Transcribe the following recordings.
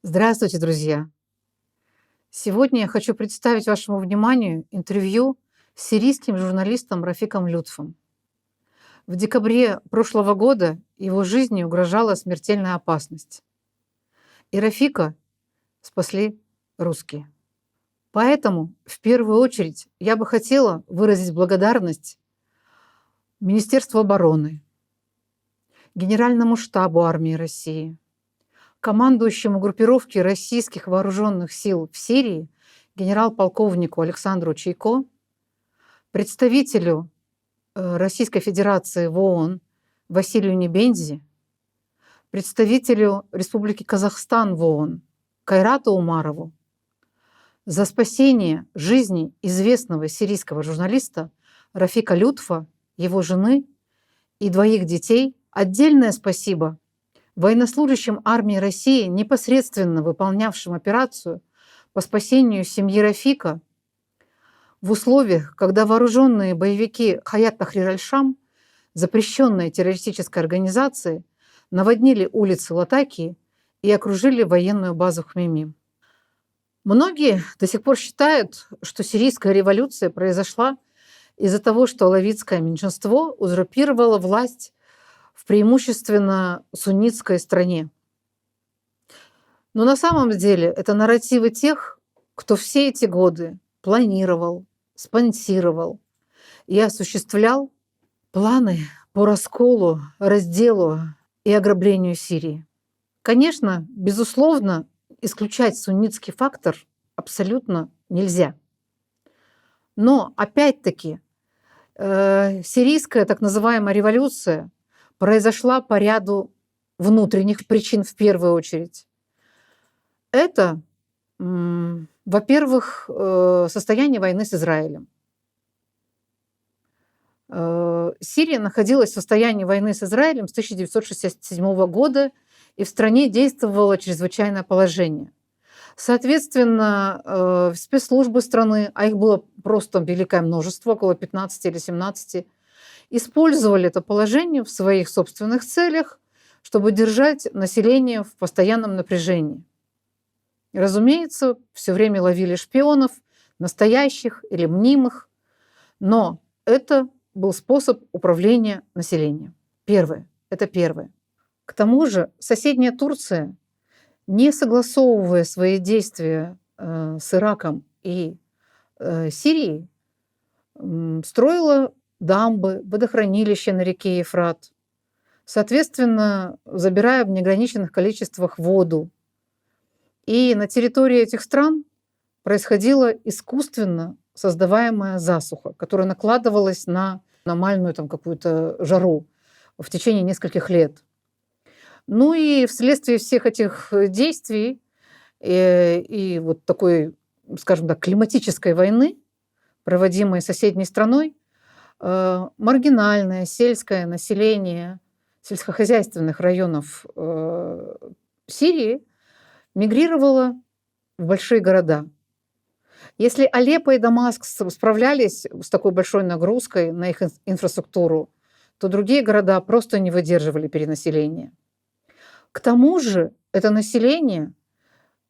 Здравствуйте, друзья! Сегодня я хочу представить вашему вниманию интервью с сирийским журналистом Рафиком Людфом. В декабре прошлого года его жизни угрожала смертельная опасность. И Рафика спасли русские. Поэтому, в первую очередь, я бы хотела выразить благодарность Министерству обороны, Генеральному штабу армии России, командующему группировки российских вооруженных сил в Сирии генерал-полковнику Александру Чайко, представителю Российской Федерации в ООН Василию Небензи, представителю Республики Казахстан в ООН Кайрату Умарову за спасение жизни известного сирийского журналиста Рафика Людфа, его жены и двоих детей. Отдельное спасибо военнослужащим армии России, непосредственно выполнявшим операцию по спасению семьи Рафика в условиях, когда вооруженные боевики Хаят Тахрир аль-Шам, запрещенной террористической организации, наводнили улицы Латакии и окружили военную базу Хмеймим. Многие до сих пор считают, что сирийская революция произошла из-за того, что алавитское меньшинство узурпировало власть в преимущественно суннитской стране. Но на самом деле это нарративы тех, кто все эти годы планировал, спонсировал и осуществлял планы по расколу, разделу и ограблению Сирии. Конечно, безусловно, исключать суннитский фактор абсолютно нельзя. Но опять-таки сирийская так называемая революция произошла по ряду внутренних причин в первую очередь. Это, во-первых, состояние войны с Израилем. Сирия находилась в состоянии войны с Израилем с 1967 года, и в стране действовало чрезвычайное положение. Соответственно, спецслужбы страны, а их было просто великое множество, около 15 или 17, использовали это положение в своих собственных целях, чтобы держать население в постоянном напряжении. Разумеется, все время ловили шпионов, настоящих или мнимых, но это был способ управления населением. Это первое. К тому же соседняя Турция, не согласовывая свои действия с Ираком и Сирией, строила дамбы, водохранилища на реке Ефрат, соответственно, забирая в неограниченных количествах воду. И на территории этих стран происходила искусственно создаваемая засуха, которая накладывалась на аномальную какую-то жару в течение нескольких лет. Ну и вследствие всех этих действий и вот такой, скажем так, климатической войны, проводимой соседней страной, маргинальное сельское население сельскохозяйственных районов Сирии мигрировало в большие города. Если Алеппо и Дамаск справлялись с такой большой нагрузкой на их инфраструктуру, то другие города просто не выдерживали перенаселения. К тому же это население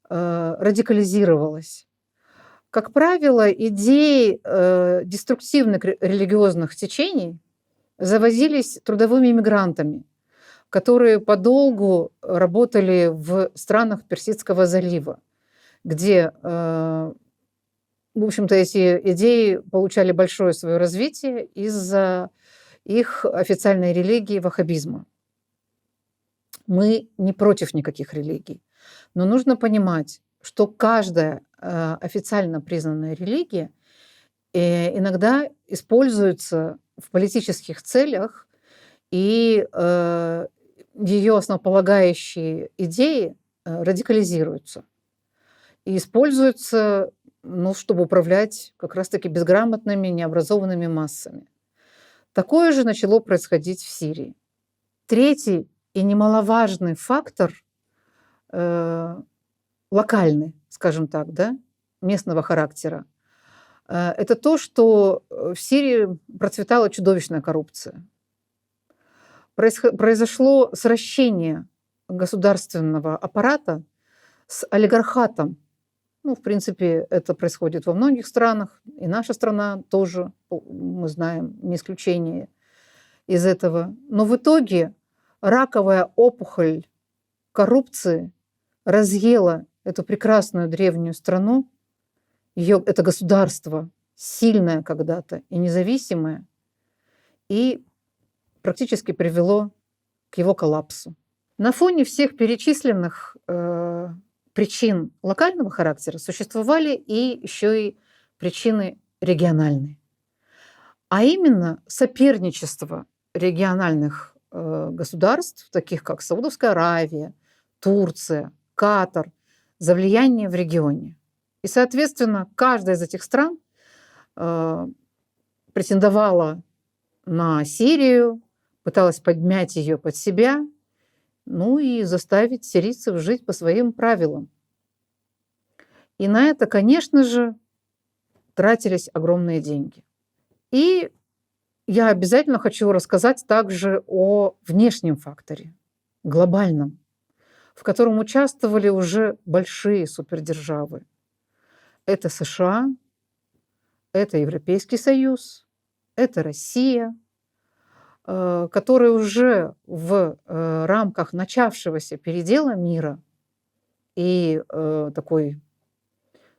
радикализировалось. Как правило, идеи деструктивных религиозных течений завозились трудовыми мигрантами, которые подолгу работали в странах Персидского залива, где, в общем-то, эти идеи получали большое свое развитие из-за их официальной религии ваххабизма. Мы не против никаких религий, но нужно понимать, что каждая официально признанная религия иногда используется в политических целях, и ее основополагающие идеи радикализируются и используются, чтобы управлять как раз-таки безграмотными, необразованными массами. Такое же начало происходить в Сирии. Третий и немаловажный фактор локальный, скажем так, местного характера, это то, что в Сирии процветала чудовищная коррупция. Произошло сращение государственного аппарата с олигархатом. Ну, в принципе, это происходит во многих странах, и наша страна тоже, мы знаем, не исключение из этого. Но в итоге раковая опухоль коррупции разъела эту прекрасную древнюю страну, это государство, сильное когда-то и независимое, и практически привело к его коллапсу. На фоне всех перечисленных причин локального характера существовали и еще и причины региональные. А именно соперничество региональных государств, таких как Саудовская Аравия, Турция, Катар, за влияние в регионе. И, соответственно, каждая из этих стран претендовала на Сирию, пыталась подмять ее под себя, ну и заставить сирийцев жить по своим правилам. И на это, конечно же, тратились огромные деньги. И я обязательно хочу рассказать также о внешнем факторе, глобальном, в котором участвовали уже большие супердержавы. Это США, это Европейский Союз, это Россия, которые уже в рамках начавшегося передела мира и такой,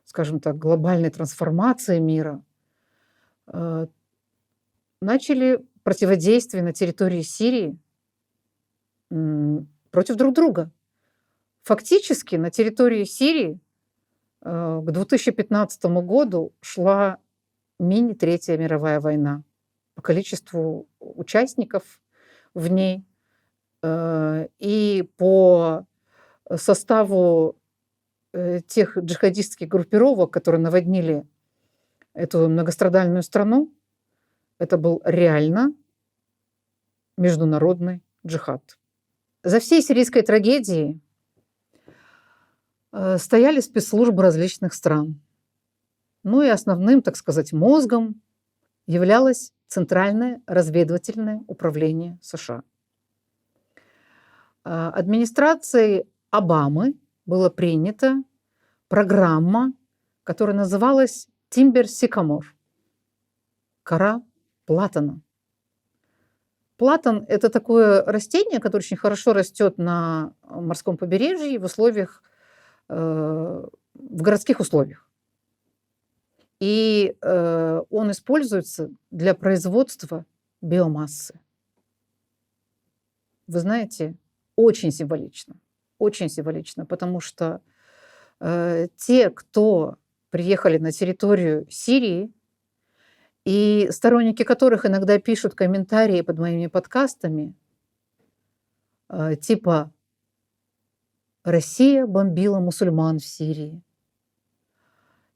скажем так, глобальной трансформации мира начали противодействие на территории Сирии против друг друга. Фактически на территории Сирии к 2015 году шла мини-третья мировая война по количеству участников в ней и по составу тех джихадистских группировок, которые наводнили эту многострадальную страну. Это был реально международный джихад. За всей сирийской трагедией стояли спецслужбы различных стран. Ну и основным, так сказать, мозгом являлось Центральное разведывательное управление США. Администрацией Обамы была принята программа, которая называлась «Timber Sycamore» – кора платана. Платан – это такое растение, которое очень хорошо растет на морском побережье в условиях, в городских условиях. И он используется для производства биомассы. Вы знаете, очень символично, потому что те, кто приехали на территорию Сирии, и сторонники которых иногда пишут комментарии под моими подкастами, типа «Россия бомбила мусульман в Сирии»,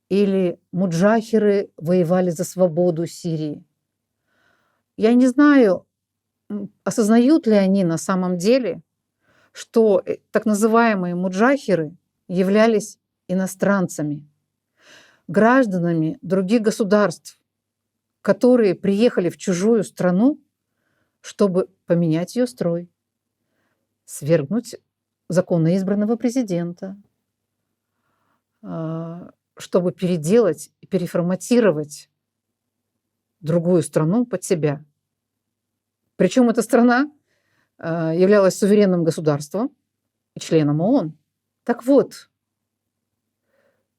или «Муджахиры воевали за свободу Сирии». Я не знаю, осознают ли они на самом деле, что так называемые муджахиры являлись иностранцами, гражданами других государств, которые приехали в чужую страну, чтобы поменять ее строй, свергнуть законно избранного президента, чтобы переделать и переформатировать другую страну под себя. Причем эта страна являлась суверенным государством и членом ООН. Так вот,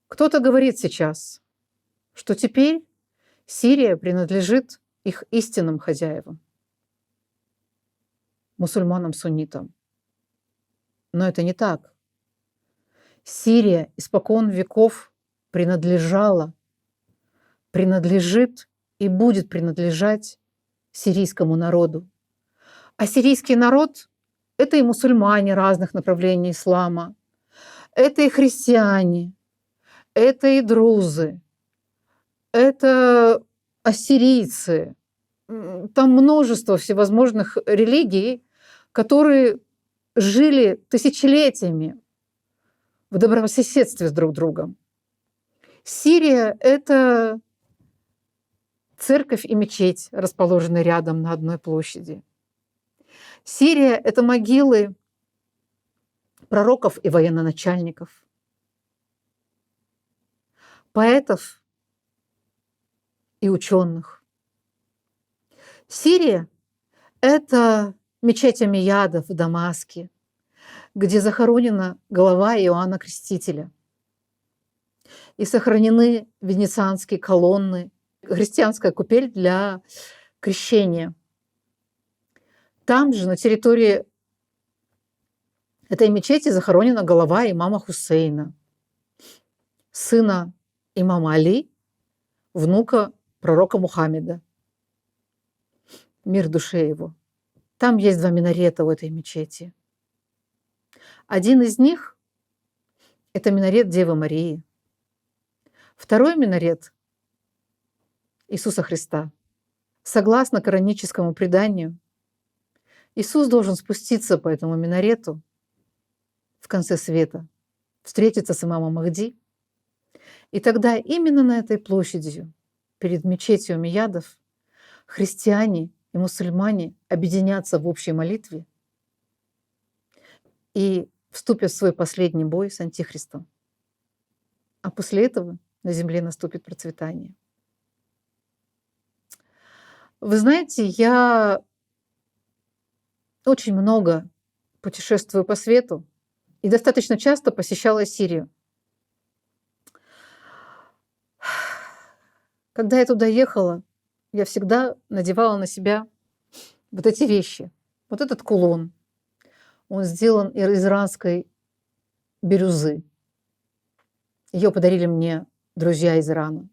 кто-то говорит сейчас, что теперь Сирия принадлежит их истинным хозяевам, мусульманам-суннитам. Но это не так. Сирия испокон веков принадлежала, принадлежит и будет принадлежать сирийскому народу. А сирийский народ – это и мусульмане разных направлений ислама, это и христиане, это и друзы, это ассирийцы. Там множество всевозможных религий, которые жили тысячелетиями в добрососедстве с друг другом. Сирия – это церковь и мечеть, расположенные рядом на одной площади. Сирия – это могилы пророков и военачальников. поэтов и ученых. Сирия – это мечеть Омейядов в Дамаске, где захоронена голова Иоанна Крестителя. И сохранены венецианские колонны, христианская купель для крещения. Там же, на территории этой мечети, захоронена голова имама Хусейна, сына имама Али, внука пророка Мухаммеда. Мир душе его. Там есть 2 минарета у этой мечети. Один из них – это минарет Девы Марии. Второй минарет Иисуса Христа. Согласно кораническому преданию, Иисус должен спуститься по этому минарету в конце света, встретиться с имамом Махди. И тогда именно на этой площади, перед мечетью Омейядов, христиане и мусульмане объединятся в общей молитве и вступят в свой последний бой с Антихристом. А после этого на земле наступит процветание. Вы знаете, я очень много путешествую по свету и достаточно часто посещала Сирию. Когда я туда ехала, я всегда надевала на себя вот эти вещи. Вот этот кулон. Он сделан из иранской бирюзы. Ее подарили мне друзья из Ирана.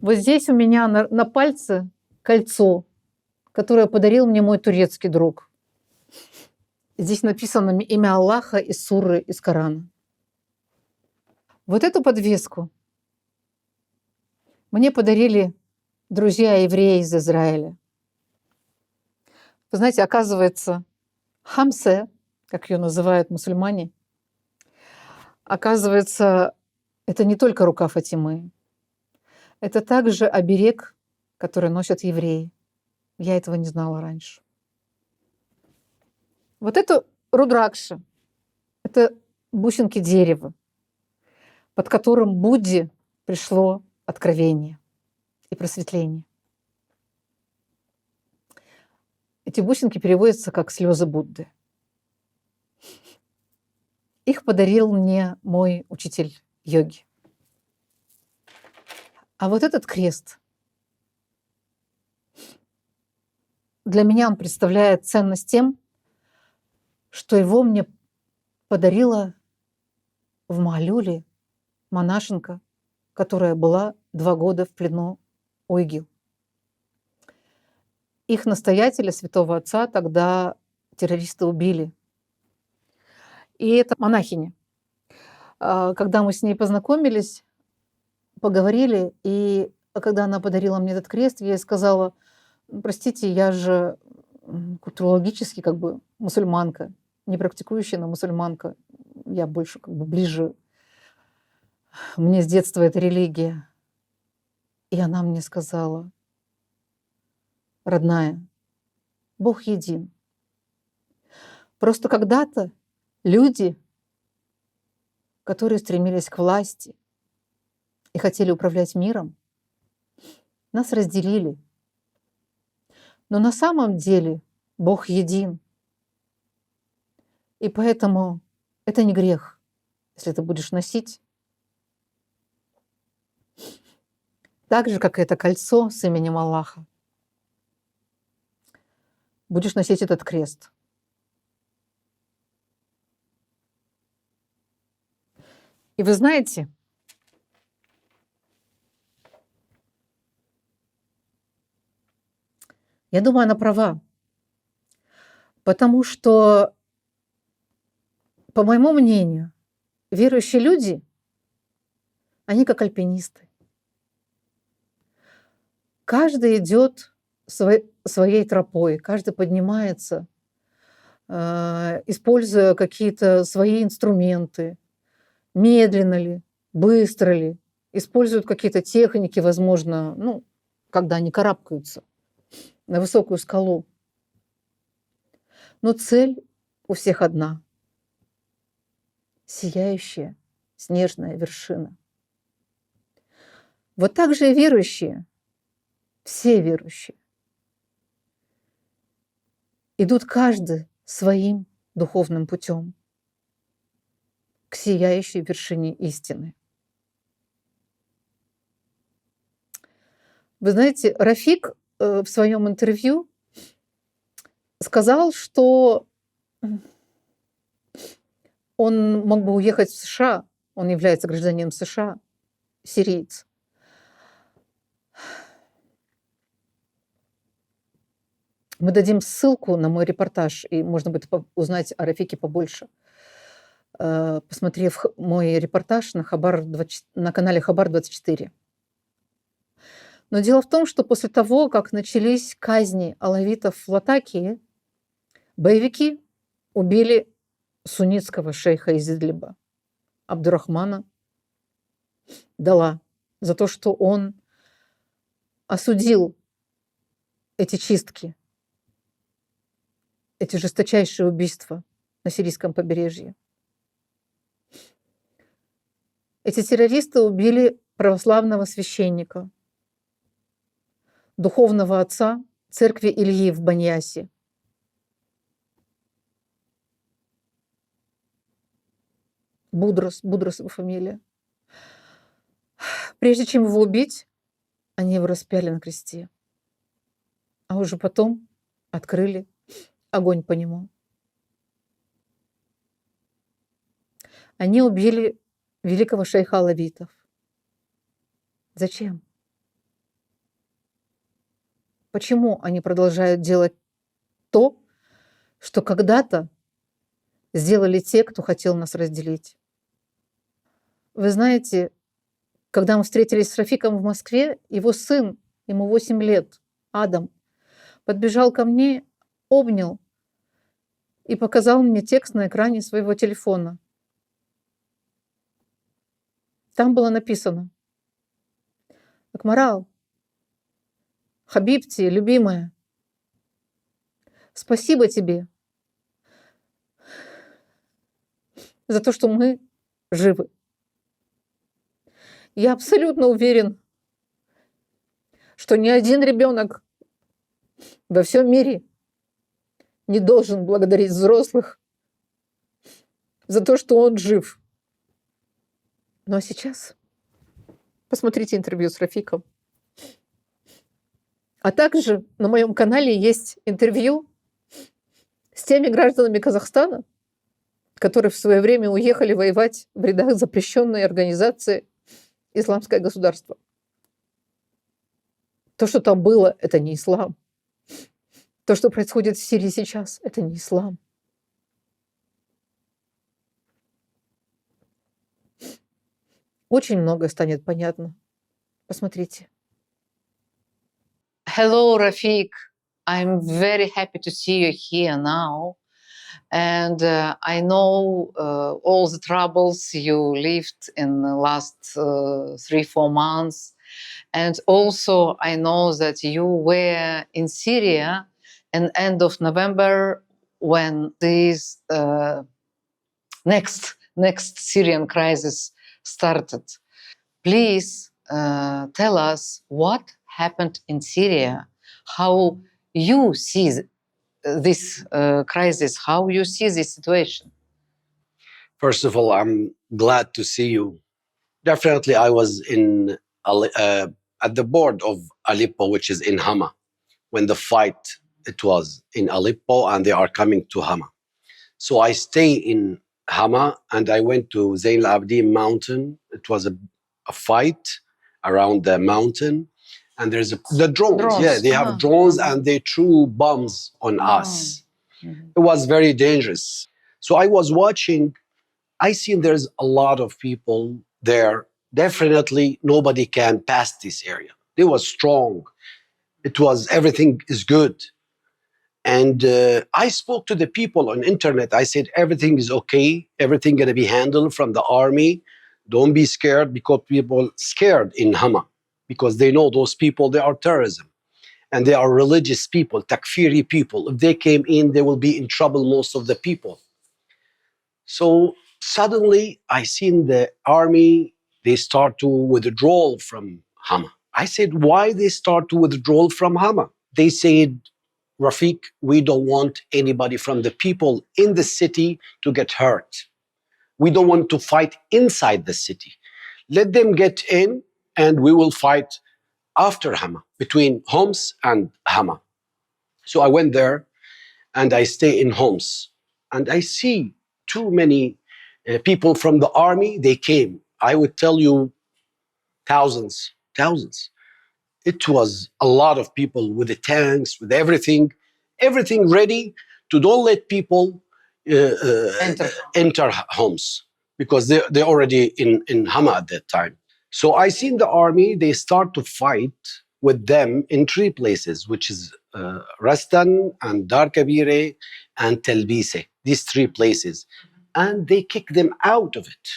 Вот здесь у меня на пальце кольцо, которое подарил мне мой турецкий друг. Здесь написано имя Аллаха из суры из Корана. Вот эту подвеску мне подарили друзья-евреи из Израиля. Вы знаете, оказывается, хамсе, как ее называют мусульмане, оказывается, это не только рука Фатимы. Это также оберег, который носят евреи. Я этого не знала раньше. Вот это рудракша. Это бусинки дерева, под которым Будде пришло откровение и просветление. Эти бусинки переводятся как слезы Будды. Их подарил мне мой учитель йоги. А вот этот крест, для меня он представляет ценность тем, что его мне подарила в Маалюле монашенка, которая была 2 года в плену у ИГИЛ. Их настоятеля, святого отца, тогда террористы убили. И это монахиня. Когда мы с ней познакомились, поговорили, и когда она подарила мне этот крест, я ей сказала: простите, я же культурологически как бы мусульманка, не практикующая, но мусульманка. Я больше как бы ближе, мне с детства эта религия. И она мне сказала: родная, Бог един. Просто когда-то люди, которые стремились к власти и хотели управлять миром, нас разделили. Но на самом деле Бог един. И поэтому это не грех, если ты будешь носить так же, как и это кольцо с именем Аллаха. Будешь носить этот крест. И вы знаете, я думаю, она права. Потому что, по моему мнению, верующие люди, они как альпинисты. Каждый идет своей тропой, каждый поднимается, используя какие-то свои инструменты, медленно ли, быстро ли, используют какие-то техники, возможно, когда они карабкаются на высокую скалу. Но цель у всех одна – сияющее снежная вершина. Вот так же и верующие, все верующие, идут каждый своим духовным путем к сияющей вершине истины. Вы знаете, Рафик в своем интервью сказал, что он мог бы уехать в США, он является гражданином США, сириец. Мы дадим ссылку на мой репортаж, и можно будет узнать о Рафике побольше, посмотрев мой репортаж на канале Хабар-24. Но дело в том, что после того, как начались казни алавитов в Латакии, боевики убили суннитского шейха из Идлиба Абдурахмана Дала за то, что он осудил эти чистки, эти жесточайшие убийства на сирийском побережье. Эти террористы убили православного священника, духовного отца церкви Ильи в Баньясе. Будрос его фамилия. Прежде чем его убить, они его распяли на кресте, а уже потом открыли огонь по нему. Они убили великого шейха алавитов. Зачем? Почему они продолжают делать то, что когда-то сделали те, кто хотел нас разделить? Вы знаете, когда мы встретились с Рафиком в Москве, его сын, ему 8 лет, Адам, подбежал ко мне, обнял и показал мне текст на экране своего телефона. Там было написано: «Акмарал, Хабибти, любимая, спасибо тебе за то, что мы живы. Я абсолютно уверен, что ни один ребенок во всем мире не должен благодарить взрослых за то, что он жив». Ну а сейчас посмотрите интервью с Рафиком. А также на моем канале есть интервью с теми гражданами Казахстана, которые в свое время уехали воевать в рядах запрещенной организации «Исламское государство». То, что там было, это не ислам. То, что происходит в Сирии сейчас, это не ислам. Очень многое станет понятно. Посмотрите. Hello, Rafik. I'm very happy to see you here now. And I know all the troubles you lived in the last 3-4 months. And also I know that you were in Syria in end of November when this next Syrian crisis started. Please tell us what happened in Syria, how you see this crisis, how you see this situation. First of all, I'm glad to see you. Definitely, I was at the board of Aleppo, which is in Hama, when the fight it was in Aleppo, and they are coming to Hama. So I stay in Hama, and I went to Zain al-Abidin mountain. It was a fight around the mountain, and there's the drones. Yeah, they have drones, and they threw bombs on us. Mm-hmm. It was very dangerous. So I was watching. I see there's a lot of people there. Definitely nobody can pass this area. They were strong. It was, everything is good. And I spoke to the people on internet. I said, everything is okay. Everything going to be handled from the army. Don't be scared, because people scared in Hama, because they know those people, they are terrorism. And they are religious people, takfiri people. If they came in, they will be in trouble, most of the people. So Suddenly, I seen the army, they start to withdraw from Hama. I said, why they start to withdraw from Hama? They said, Rafik, we don't want anybody from the people in the city to get hurt. We don't want to fight inside the city. Let them get in and we will fight after Hama, between Homs and Hama. So I went there and I stay in Homs. And I see too many people from the army, they came. I would tell you thousands, thousands. It was a lot of people with the tanks, with everything ready to don't let people enter Homs because they're already in Hama at that time. So I seen the army, they start to fight with them in three places, which is Rastan and Dar Kabire and Telbise, these three places. And they kick them out of it.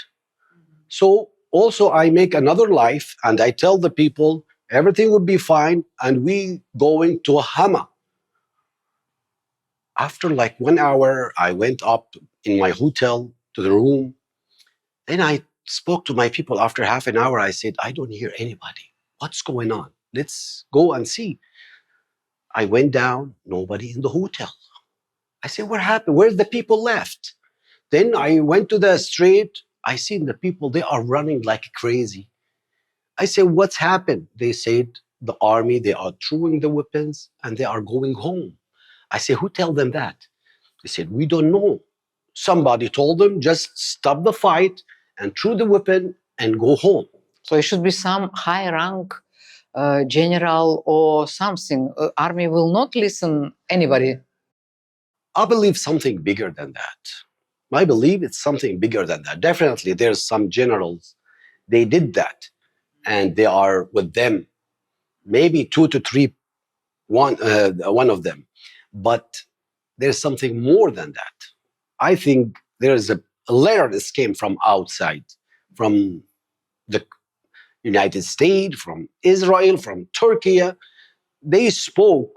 So also I make another life and I tell the people everything will be fine and we going to Hama. After like 1 hour, I went up in my hotel to the room. Then I spoke to my people after half an hour. I said, I don't hear anybody. What's going on? Let's go and see. I went down, nobody in the hotel. I said, what happened? Where's the people left? Then I went to the street. I seen the people, they are running like crazy. I said, what's happened? They said, the army, they are throwing the weapons and they are going home. I said, who tell them that? They said, we don't know. Somebody told them, just stop the fight and throw the weapon and go home. So it should be some high rank general or something. Army will not listen anybody. I believe something bigger than that. I believe it's something bigger than that. Definitely, there's some generals, they did that, and they are with them, maybe 2 to 3, one of them. But there's something more than that. I think there is a letter that came from outside, from the United States, from Israel, from Turkey. They spoke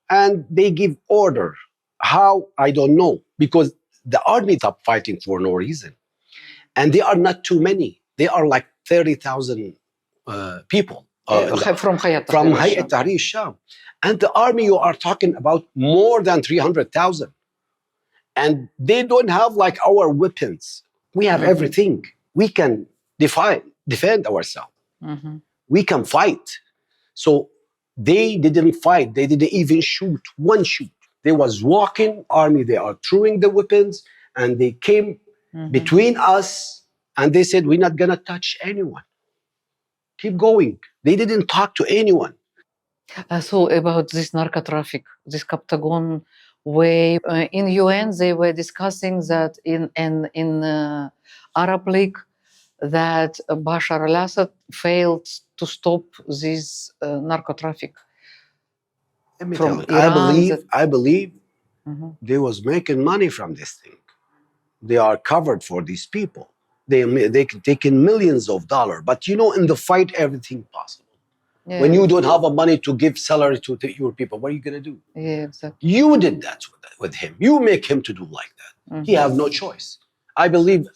and they give order. How? I don't know. Because the army stopped fighting for no reason. And they are not too many. They are like 30,000 people. From Hayat Tahrir Sham. And the army, you are talking about more than 300,000. And they don't have like our weapons. We have everything. We can defend ourselves. We can fight. So they didn't fight. They didn't even shoot one shoot. They was walking army. They are throwing the weapons and they came between us and they said, we're not going to touch anyone. Keep going. They didn't talk to anyone. So about this narco traffic, this Captagon way, in UN they were discussing that in Arab League that Bashar al-Assad failed to stop this narco traffic. Let me From tell you, Iran, I believe they was making money from this thing. They are covered for these people. They can take in millions of dollars. But you know, in the fight, everything possible. Yeah. When you don't have a money to give salary to your people, what are you going to do? Yeah, exactly. You did that with him. You make him to do like that. He have no choice. I believe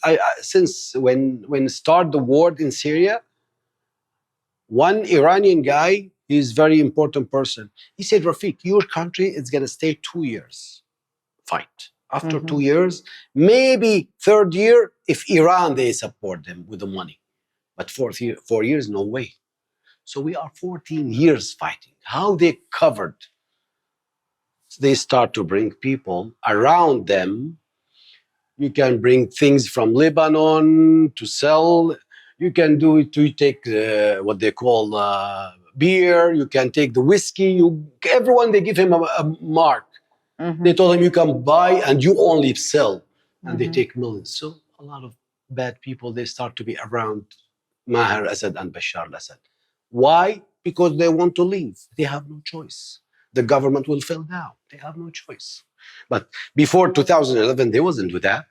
since when start the war in Syria, one Iranian guy, he's very important person. He said, Rafik, your country is going to stay 2 years fight. After 2 years, maybe third year, if Iran, they support them with the money. But 4 years, no way. So we are 14 years fighting. How they covered? They start to bring people around them. You can bring things from Lebanon to sell. You can do it to take what they call beer. You can take the whiskey. Everyone, they give him a mark. They told him you can buy and you only sell. And they take millions. So a lot of bad people, they start to be around Maher Assad and Bashar al-Assad. Why? Because they want to leave. They have no choice. The government will fall down. They have no choice. But before 2011, they wasn't with that.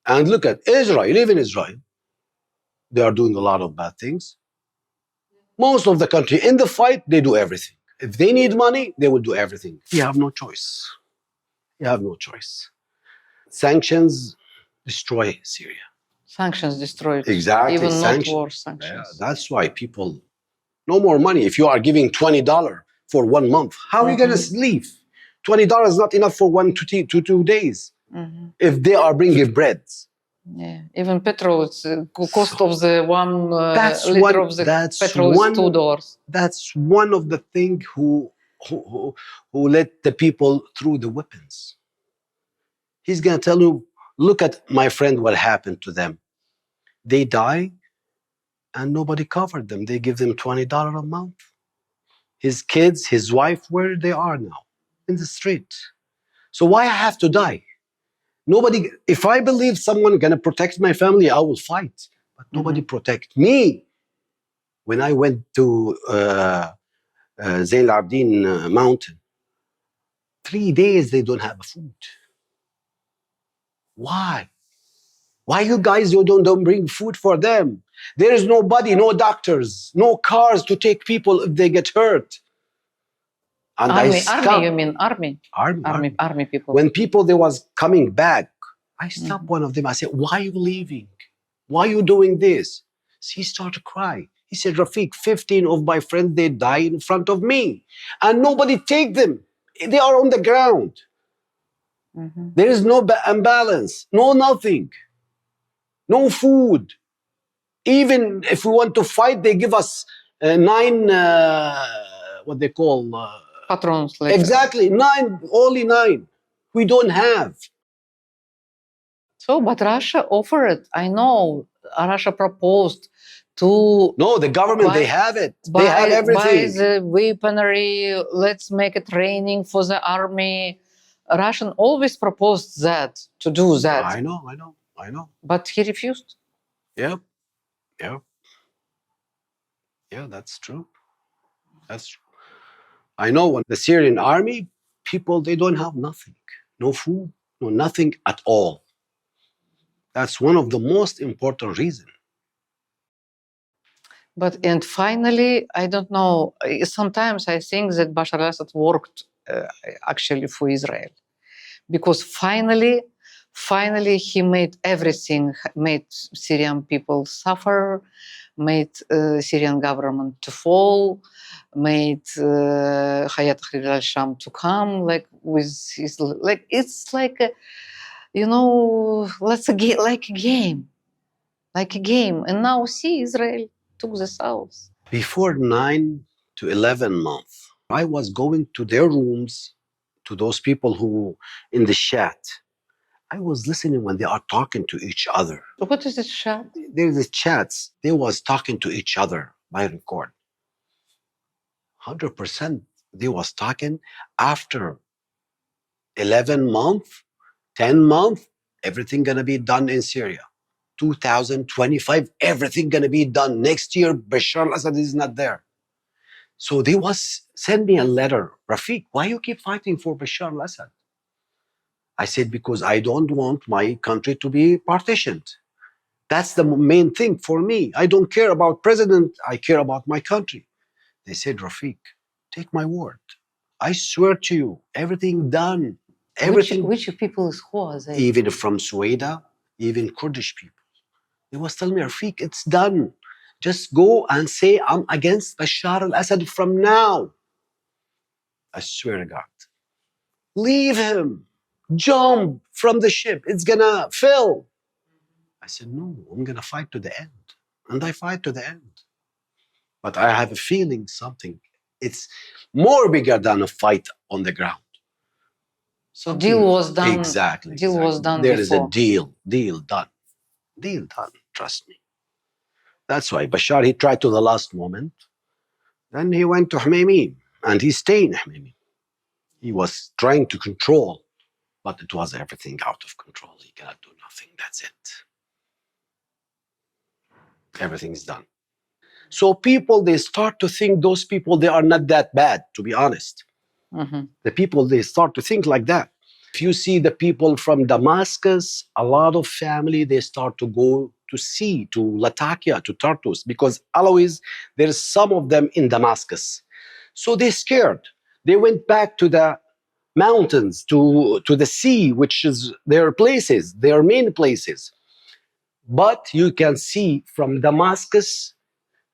And look at Israel, even Israel. They are doing a lot of bad things. Most of the country in the fight, they do everything. If they need money, they will do everything. You have no choice. You have no choice. Sanctions, destroy Syria. Sanctions destroyed. Exactly, Even not sanctions. war Yeah, sanctions. that's why people, no more money. If you are giving $20 for 1 month, how are you going to leave? $20 is not enough for 1 to 2 days. If they are bringing bread. Yeah, even petrol, it's cost of the one That's liter one. of the That's petrol is one. $2. That's one of the things who let the people through the weapons. He's gonna tell you, look at my friend, what happened to them. They die, and nobody covered them. They give them $20 a month. His kids, his wife, where they are now, in the street. So why I have to die? Nobody. If I believe someone gonna protect my family, I will fight. But nobody protect me. When I went to Zain al-Abidin mountain, 3 days they don't have food. Why? Why you guys you don't bring food for them? There is nobody, no doctors, no cars to take people if they get hurt. And Army, you mean army? Army. People. When people they was coming back, I stopped one of them. I said, "Why are you leaving? Why are you doing this?" He started to cry. He said, "Rafik, 15 of my friends they die in front of me, and nobody take them. They are on the ground. There is no imbalance, no nothing, no food. Even if we want to fight, they give us 9, what they call Patrons. Exactly, 9, only 9. We don't have. So, but Russia offered. I know Russia proposed to. No, the government they have it. They have everything. Buy the weaponry. Let's make a training for the army. Russian always proposed that to do that. I know. But he refused. Yeah, that's true. That's true. I know when the Syrian army, people, they don't have nothing. No food, no nothing at all. That's one of the most important reasons. And finally, I don't know. Sometimes I think that Bashar al-Assad worked actually for Israel, because finally he made everything, made Syrian people suffer, made Syrian government to fall, made Hayat Tahrir al-Sham to come, like with his, like it's like a, let's like a game, and now see Israel took the south. Before 9 to 11 months, I was going to their rooms, to those people who in the chat. I was listening when they are talking to each other. What is this chat? There's the chats. They was talking to each other by record. 100% they was talking after 11 months, 10 months, everything gonna be done in Syria. 2025, everything gonna be done. Next year, Bashar al-Assad is not there. So they was send me a letter. Rafik, why you keep fighting for Bashar al-Assad? I said, because I don't want my country to be partitioned. That's the main thing for me. I don't care about president. I care about my country. They said, Rafik, take my word. I swear to you, everything done. Everything. Which people is who are they? Even from Sweden, even Kurdish people. They was telling me, Rafik, it's done. Just go and say, I'm against Bashar al-Assad from now. I swear to God. Leave him. Jump from the ship. It's gonna fail. I said, no, I'm gonna fight to the end. And I fight to the end. But I have a feeling something. It's more bigger than a fight on the ground. Something, deal was done. Exactly. Deal was done There before. is a deal done. Deal done, trust me. That's why Bashar, he tried to the last moment. Then he went to Hmeimim, and he stayed in Hmeimim. He was trying to control, but it was everything out of control. He cannot do nothing. That's it. Everything is done. So people, they start to think those people, they are not that bad, to be honest. The people, they start to think like that. If you see the people from Damascus, a lot of family, they start to go to sea, to Latakia, to Tartus, because always there's some of them in Damascus. So they're scared. They went back to the mountains to the sea, which is their places, their main places. But you can see from Damascus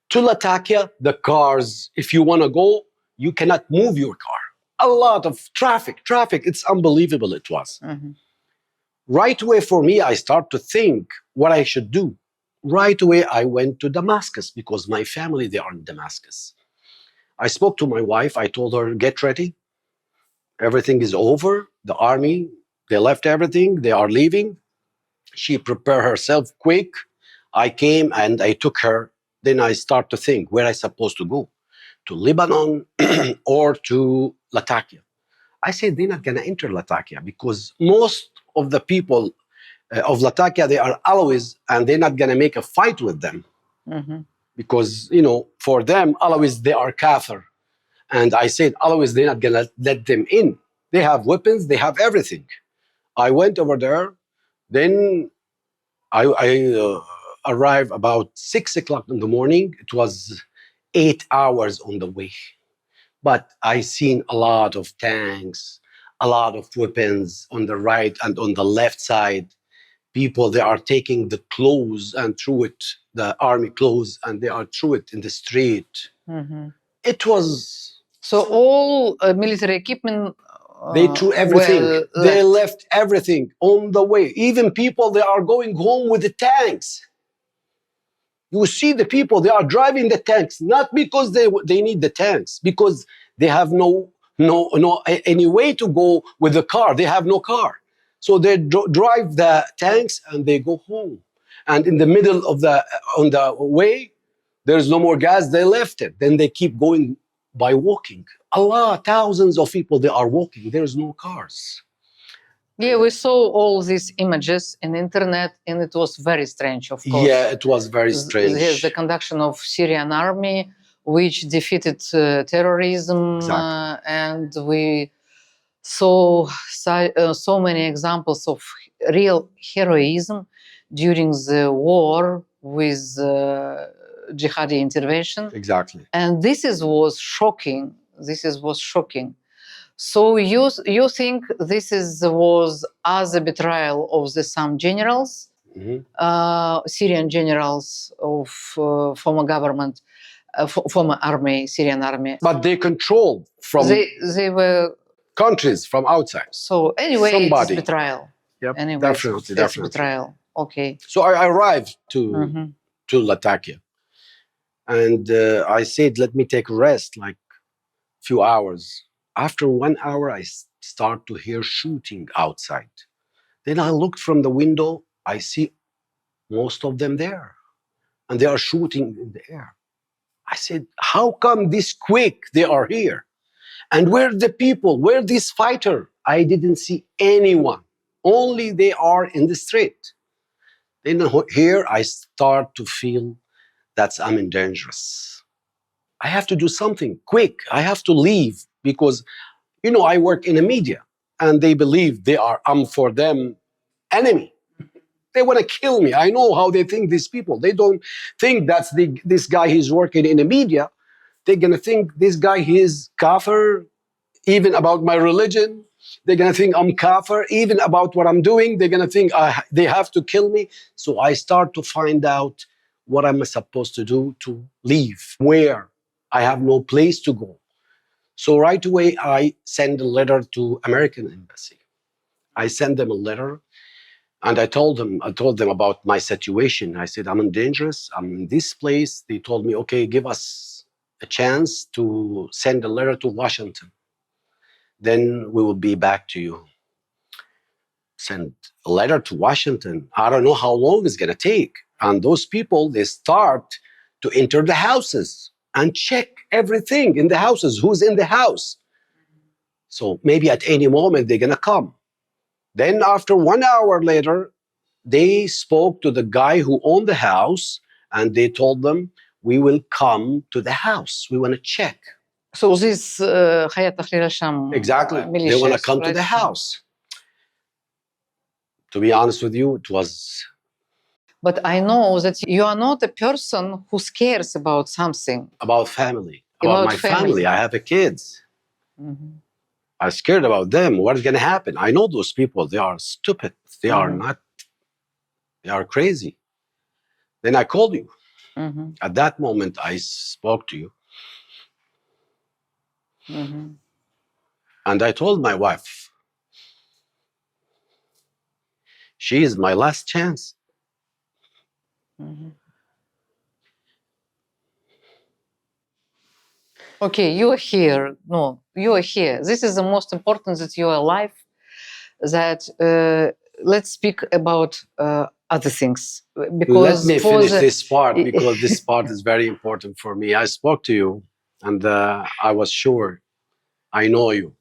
to Latakia, the cars, if you want to go, you cannot move your car. A lot of traffic. It's unbelievable it was. Mhm. Right away for me, I start to think what I should do. Right away, I went to Damascus because my family, they are in Damascus. I spoke to my wife. I told her, get ready. Everything is over. The army, they left everything. They are leaving. She prepared herself quick. I came and I took her. Then I start to think where I supposed to go, to Lebanon or to Latakia. I said they're not gonna enter Latakia because most of the people of Latakia, they are Alawis and they're not gonna make a fight with them Mhm. because for them Alawis they are kafir. And I said Alawis they're not gonna let them in. They have weapons, they have everything. I went over there. Then I arrived about 6 o'clock in the morning. It was 8 hours on the way. But I seen a lot of tanks, a lot of weapons on the right and on the left side. People, they are taking the clothes and threw it, the army clothes, and they are threw it in the street. Mhm. It was, So all military equipment they threw everything. were They left. left everything on the way. Even people, they are going home with the tanks. You see the people, they are driving the tanks, not because they need the tanks, because they have any way to go with the car. They have no car. So they drive the tanks and they go home. And in the middle of on the way, there's no more gas. They left it. Then they keep going by walking. Thousands of people, they are walking. There's no cars. Yeah, we saw all these images in internet, and it was very strange, of course. Yeah, it was very strange. There's the conduction of Syrian army, which defeated terrorism, Exactly. and we saw so many examples of real heroism during the war with jihadi intervention. Exactly. And was shocking. Was shocking. So you think was as a betrayal of some generals, Mhm. Syrian generals of former government, former army, Syrian army. But they controlled from They were countries from outside. so anyway. Somebody. It's betrayal. Yep, Anyway, definitely, it's definitely. betrayal. Okay. So I arrived Mhm. to Latakia, and I said, "Let me take a rest, like few hours." After 1 hour, I start to hear shooting outside. Then I looked from the window. I see most of them there, and they are shooting in the air. I said, "How come this quick? They are here." And where the people? Where this fighter? I didn't see anyone. Only they are in the street. Then here I start to feel that I'm in dangerous. I have to do something quick. I have to leave because, I work in the media and they believe I'm for them enemy. They want to kill me. I know how they think, these people. They don't think that's this guy he's working in the media. They're going to think this guy, he is kafir, even about my religion. They're going to think I'm kafir, even about what I'm doing. They're going to think they have to kill me. So I start to find out what I'm supposed to do to leave, where I have no place to go. So right away, I send a letter to American embassy. I send them a letter and I told them about my situation. I said, I'm in dangerous. I'm in this place. They told me, okay, give us a chance to send a letter to Washington. Then we will be back to you. Send a letter to Washington. I don't know how long it's going to take. And those people, they start to enter the houses and check everything in the houses, who's in the house. So maybe at any moment they're going to come. Then after 1 hour later, they spoke to the guy who owned the house and they told them, we will come to the house. We want to check. So this Hayat Tahrir al-Sham Exactly. They want to come to the house. To be honest with you, it was. But I know that you are not a person who cares about something. About family. About my family. I have kids. Mhm. I'm scared about them. What's going to happen? I know those people. They are stupid. They are not. They are crazy. Then I called you. At that moment, I spoke to you. And I told my wife, she is my last chance. Okay, you are here. No, you are here. This is the most important, that you are alive. That let's speak about other things. Because let me for finish the- this part, because this part is very important for me. I spoke to you, and I was sure I know you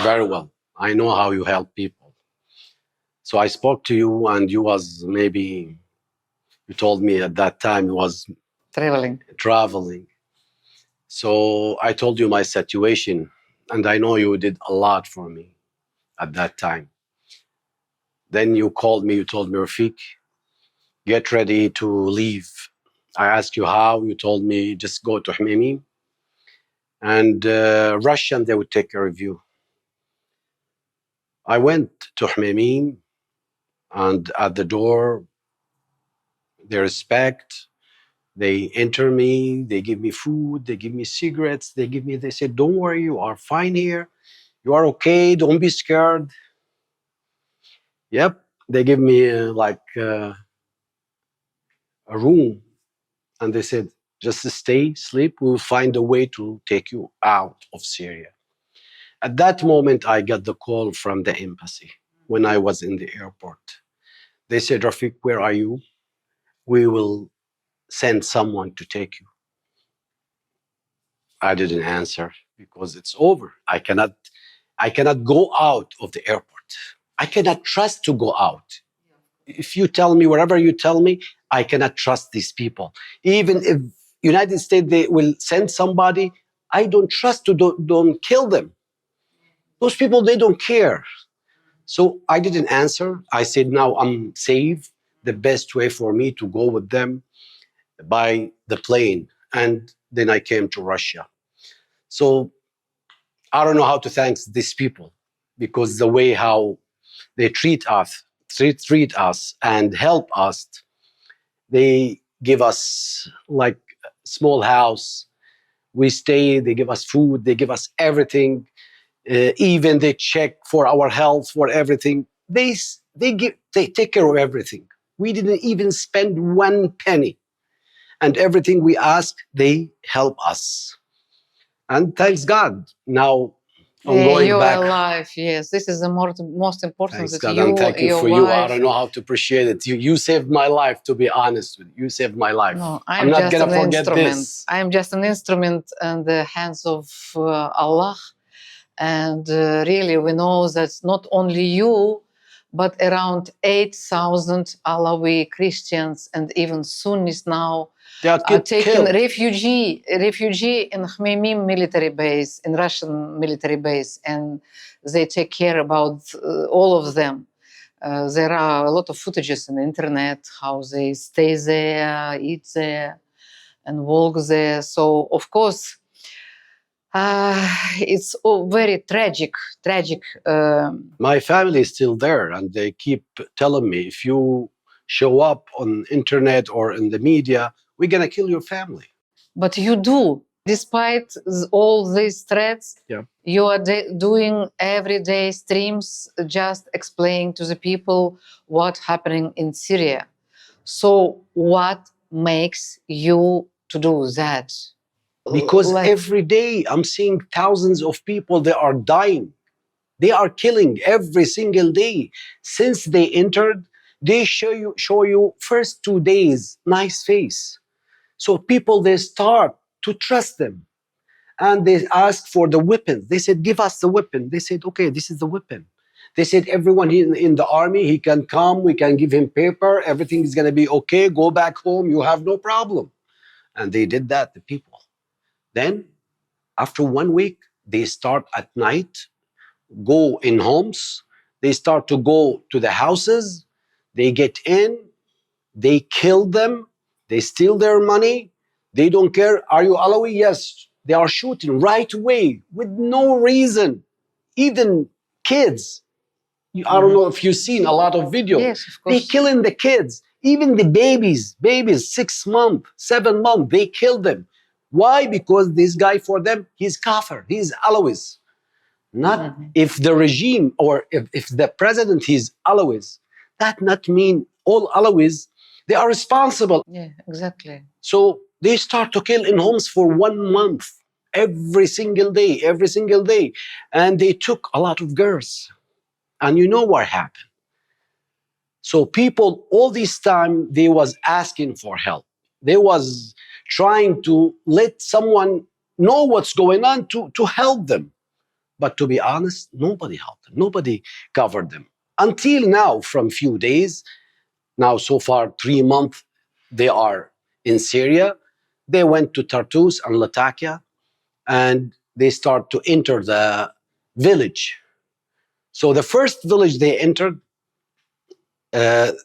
very well. I know how you help people. So I spoke to you, and you was maybe, you told me at that time you was traveling. So I told you my situation, and I know you did a lot for me at that time. Then you called me, you told me, Rafik, get ready to leave. I asked you how, you told me just go to Hmimim, and Russia, and they would take care of you. I went to Hmimim, and at the door, they respect, they enter me, they give me food, they give me cigarettes, they said, don't worry, you are fine here. You are okay, don't be scared. Yep, they give me a room, and they said, just stay, sleep, we will find a way to take you out of Syria. At that moment, I got the call from the embassy when I was in the airport. They said, Rafik, where are you? We will send someone to take you. I didn't answer because it's over. I cannot go out of the airport. I cannot trust to go out. If you tell me, wherever you tell me, I cannot trust these people. Even if United States, they will send somebody, I don't trust to don't kill them. Those people, they don't care. So I didn't answer. I said, now I'm safe. The best way for me to go with them by the plane. And then I came to Russia. So I don't know how to thank these people, because the way how they treat us and help us. They give us like small house. We stay, they give us food, they give us everything. Even they check for our health, for everything. They take care of everything. We didn't even spend one penny. And everything we ask, they help us. And thanks God, now I'm going you're back. alive. Yes, this is the most important. Thanks That God, you, and thank you your for wife, you. I don't know how to appreciate it. You saved my life, to be honest with you. You saved my life. No, I'm not just gonna an forget instrument. this. I'm just an instrument in the hands of Allah. And really, we know that not only you, but around 8,000 Alawi Christians and even Sunnis now are taking refugee in Khmeimim military base, in Russian military base, and they take care about all of them. There are a lot of footages on the internet, how they stay there, eat there, and walk there. So, of course, it's very tragic. My family is still there, and they keep telling me, if you show up on internet or in the media, we're gonna kill your family. But you do. Despite all these threats, you are doing everyday streams, just explaining to the people what's happening in Syria. So what makes you to do that? Because every day I'm seeing thousands of people, they are dying. They are killing every single day. Since they entered, they show you first 2 days, nice face. So people, they start to trust them. And they ask for the weapons. They said, give us the weapon. They said, okay, this is the weapon. They said, everyone in the army, he can come, we can give him paper, everything is gonna be okay, go back home, you have no problem. And they did that, the people. Then, after 1 week, they start at night, go in homes, they start to go to the houses, they get in, they kill them, they steal their money, they don't care. Are you Alawi? Yes. They are shooting right away with no reason. even kids. I don't know if you've seen a lot of videos. Yes, of They course. killing the kids, even the babies, 6 months, 7 months, they kill them. Why? Because this guy for them, he's kafir, he's Alawis. Not if the regime or if the president is Alawis, that not mean all Alawis, they are responsible. Yeah, exactly. So they start to kill in homes for 1 month, every single day. And they took a lot of girls. And you know what happened? So people all this time, they was asking for help. They was trying to let someone know what's going on to help them. But to be honest, nobody helped them. Nobody covered them. Until now, from few days, now so far 3 months, they are in Syria. They went to Tartus and Latakia, and they start to enter the village. So the first village they entered,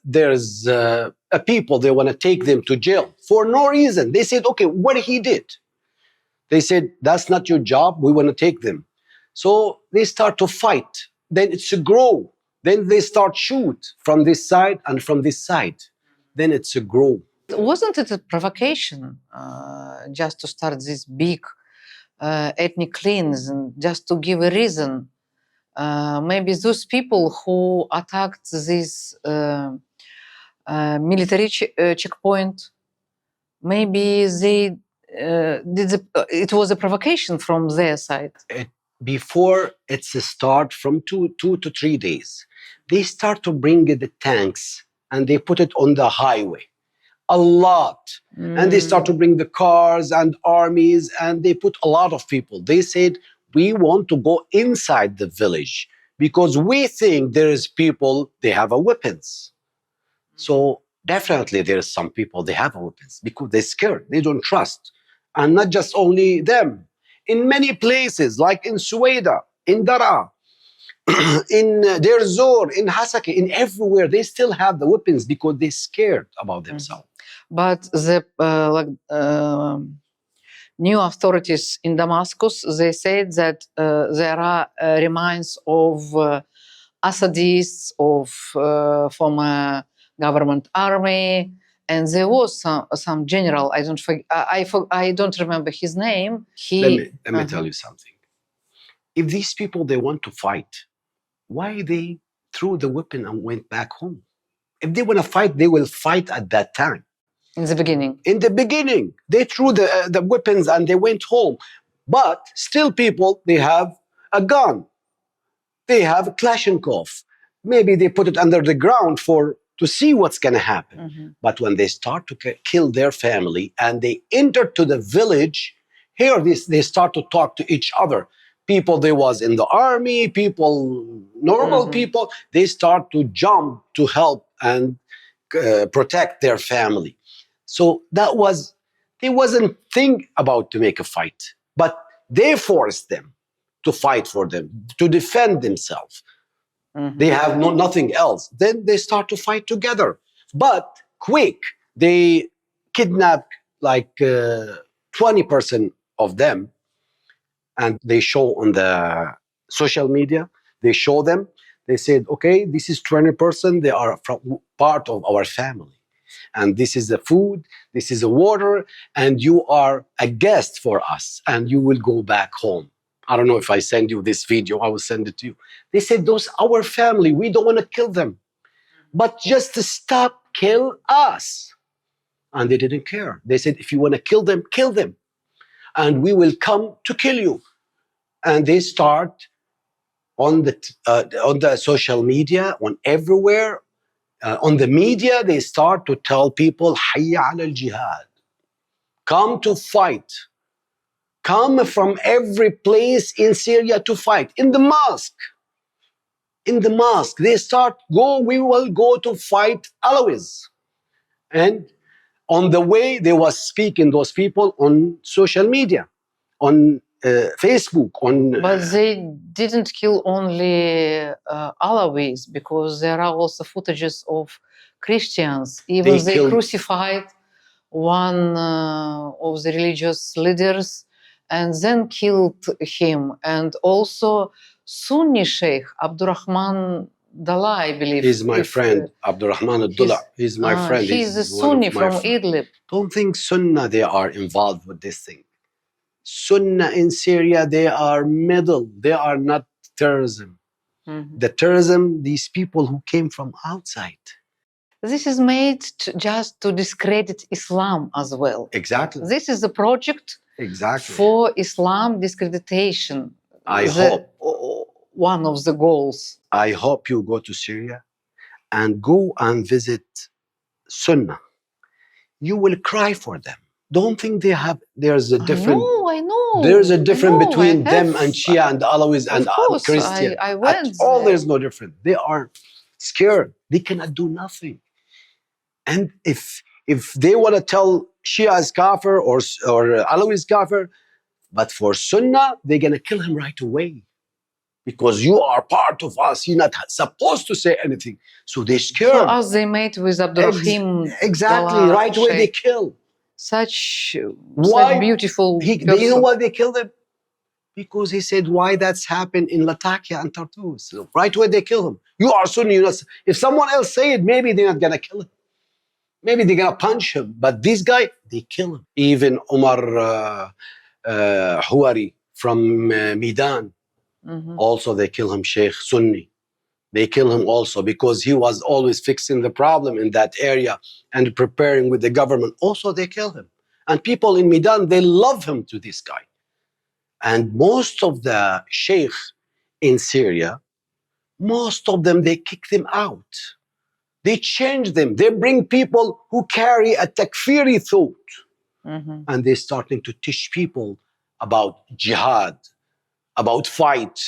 there's a people, they want to take them to jail for no reason. They said, okay, what he did? They said, that's not your job, we want to take them. So they start to fight. Then it's a grow. Then they start shoot from this side and from this side. Then it's a grow. Wasn't it a provocation just to start this big ethnic cleanse and just to give a reason? Maybe those people who attacked this military checkpoint, maybe they it was a provocation from their side. Before it's a start from 2 to 3 days, they start to bring the tanks and they put it on the highway. A lot. And they start to bring the cars and armies, and they put a lot of people. They said, we want to go inside the village because we think there is people, they have weapons. So definitely there's some people, they have weapons because they're scared, they don't trust. And not just only them. In many places, like in Suwaida, in Dara, in Deir Zor, in Hasaki, in everywhere, they still have the weapons because they're scared about themselves. But the new authorities in Damascus, they said that there are remains of assadists, of former government army, and there was some general. I don't remember his name. Let me tell you something. If these people, they want to fight, why they threw the weapon and went back home? If they want to fight, they will fight at that time. In the beginning. In the beginning, they threw the weapons and they went home. But still people, they have a gun. They have a Kalashnikov. Maybe they put it under the ground to see what's going to happen. But when they start to kill their family and they enter to the village, here they start to talk to each other. People they was in the army, people, normal people, they start to jump to help and protect their family. So they wasn't think about to make a fight, but they forced them to fight for them, to defend themselves. They have nothing else. Then they start to fight together. But quick, they kidnap like 20% of them, and they show on the social media, they show them, they said, okay, this is 20%, they are part of our family. And this is the food, this is the water, and you are a guest for us, and you will go back home. I don't know if I send you this video, I will send it to you. They said, those our family, we don't want to kill them, but just to stop, kill us. And they didn't care. They said, if you want to kill them, and we will come to kill you. And they start on the social media, on everywhere, on the media, they start to tell people, Hayya ala al-jihad. Come to fight. Come from every place in Syria to fight. In the mosque. They start, we will go to fight Alawis. And on the way, they was speaking, those people, on social media, on Facebook. But they didn't kill only Alawis, because there are also footages of Christians. Even they crucified one of the religious leaders and then killed him. And also Sunni Sheikh Abdurrahman Dalla, I believe. He's my if, friend, Abdurrahman Abdullah. He's my friend. He's a one of Sunni my from friends. Idlib. Don't think Sunnah they are involved with this thing. Sunnah in Syria, they are middle. They are not terrorism. Mhm. The terrorism, these people who came from outside. This is made just to discredit Islam as well. Exactly. This is a project Exactly. for Islam discreditation. I hope. One of the goals. I hope you go to Syria and go and visit Sunnah. You will cry for them. Don't think there's a different. I know. There's a difference between them have, and Shia and Alawis and of course, Christian. I went At all, there. there's no difference. They are scared. They cannot do nothing. And if they want to tell Shia is kafir or Alawi is kafir, but for Sunnah, they're going to kill him right away. Because you are part of us. You're not supposed to say anything. So they're scared. So as they made with Abdurrahim. Exactly. Dalla Right away they kill. Such beautiful person. You know why they killed him? Because he said, why that's happened in Latakia and Tartus. So right away they kill him. You are Sunni. If someone else say it, maybe they're not going to kill him. Maybe they're going to punch him. But this guy, they kill him. Even Omar Houari from Midan, also they kill him, Sheikh Sunni. They kill him also because he was always fixing the problem in that area and preparing with the government. Also, they kill him. And people in Midan, they love him to this guy. And most of the sheikh in Syria, most of them, they kick them out. They change them. They bring people who carry a takfiri thought. And they're starting to teach people about jihad, about fight.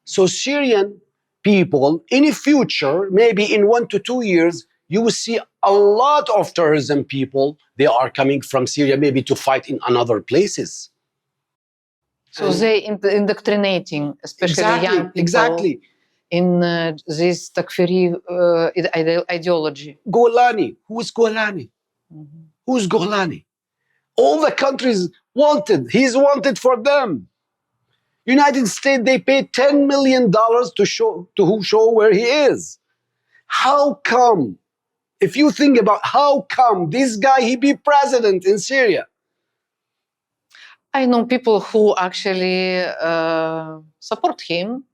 So Syrian people, in the future, maybe in 1 to 2 years, you will see a lot of terrorism people. They are coming from Syria, maybe to fight in other places. So they indoctrinating, especially young people, in this takfiri ideology. Golani. Who's Golani? Who's Golani? All the countries wanted. He's wanted for them. United States, they paid $10 million to show where he is. How come? If you think about how come this guy, he be president in Syria? I know people who actually support him.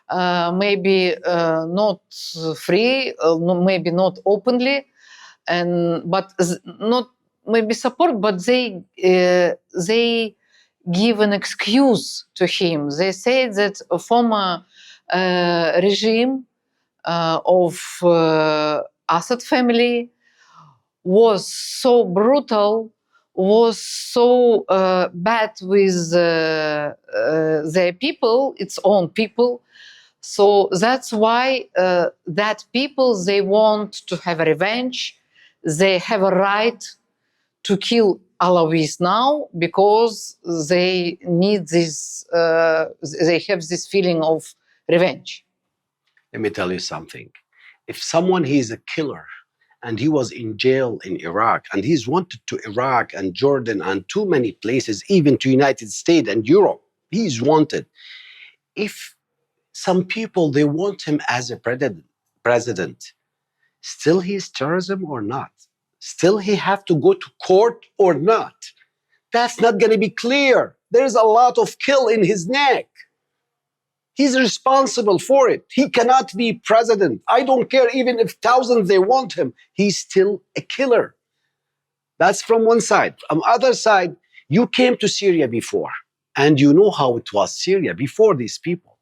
Maybe not free, maybe not openly, but not maybe support, but they give an excuse to him. They say that a former regime of Assad family was so brutal, was so bad with their people, its own people. So that's why that people, they want to have a revenge. They have a right to kill Alawis now because they need this, they have this feeling of revenge. Let me tell you something. If someone, he's a killer, and he was in jail in Iraq, and he's wanted to Iraq and Jordan and too many places, even to United States and Europe, he's wanted. If some people, they want him as a president, still he's terrorism or not? Still he have to go to court or not? That's not going to be clear. There's a lot of kill in his neck. He's responsible for it. He cannot be president. I don't care even if thousands they want him. He's still a killer. That's from one side. On the other side, you came to Syria before, and you know how it was Syria before these people.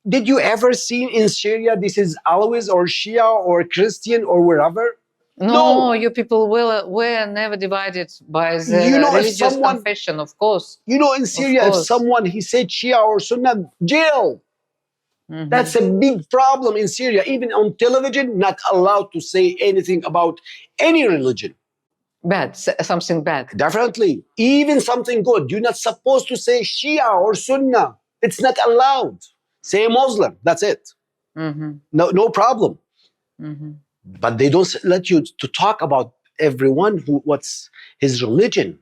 Did you ever see in Syria this is Alawis or Shia or Christian or wherever? No, you people were never divided by the religious confession, of course. You know, in Syria, if someone, he said Shia or Sunnah, jail. That's a big problem in Syria. Even on television, not allowed to say anything about any religion. Bad, something bad. Definitely. Even something good. You're not supposed to say Shia or Sunnah. It's not allowed. Say Muslim, that's it. No problem. But they don't let you to talk about everyone what's his religion.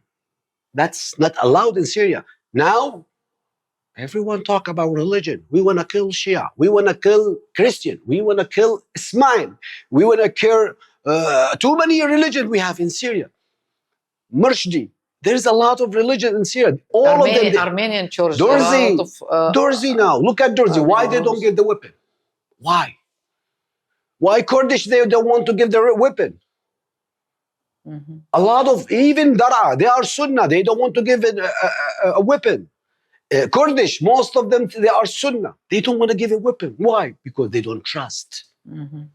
That's not allowed in Syria. Now, Everyone talk about religion. We want to kill Shia. We want to kill Christian. We want to kill Ismail. We want to kill too many religions we have in Syria. Murshdi. There's a lot of religion in Syria. All of them. Armenian church. Dorzi. A lot of, Dorzi now. Look at Dorzi. Why they don't give the weapon? Why? Why Kurdish, they don't want to give the weapon? Mhm. A lot of, even Dara, they are Sunnah. They don't want to give it a weapon. Kurdish, most of them, they are Sunnah. They don't want to give a weapon. Why? Because they don't trust. Mhm.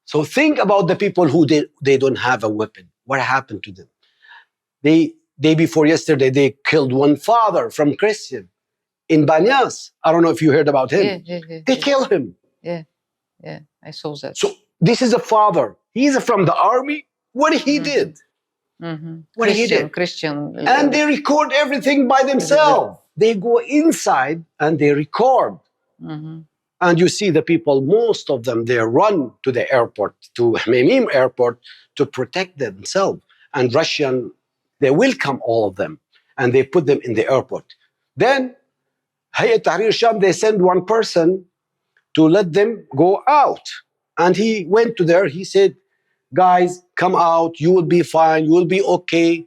So think about the people who they don't have a weapon. What happened to them? Day before yesterday, they killed one father from Christian in Banyas. I don't know if you heard about him. They killed him. Yeah, I saw that. So this is a father. He's from the army. What he did? What he did? Christian. And they record everything by themselves. They go inside and they record. And you see the people, most of them, they run to the airport, to Hmeimim airport, to protect themselves. And Russian, they welcome all of them. And they put them in the airport. Then, Hayat Tahrir Sham, they send one person to let them go out. And he went to there, he said, guys, come out, you will be fine, you will be okay.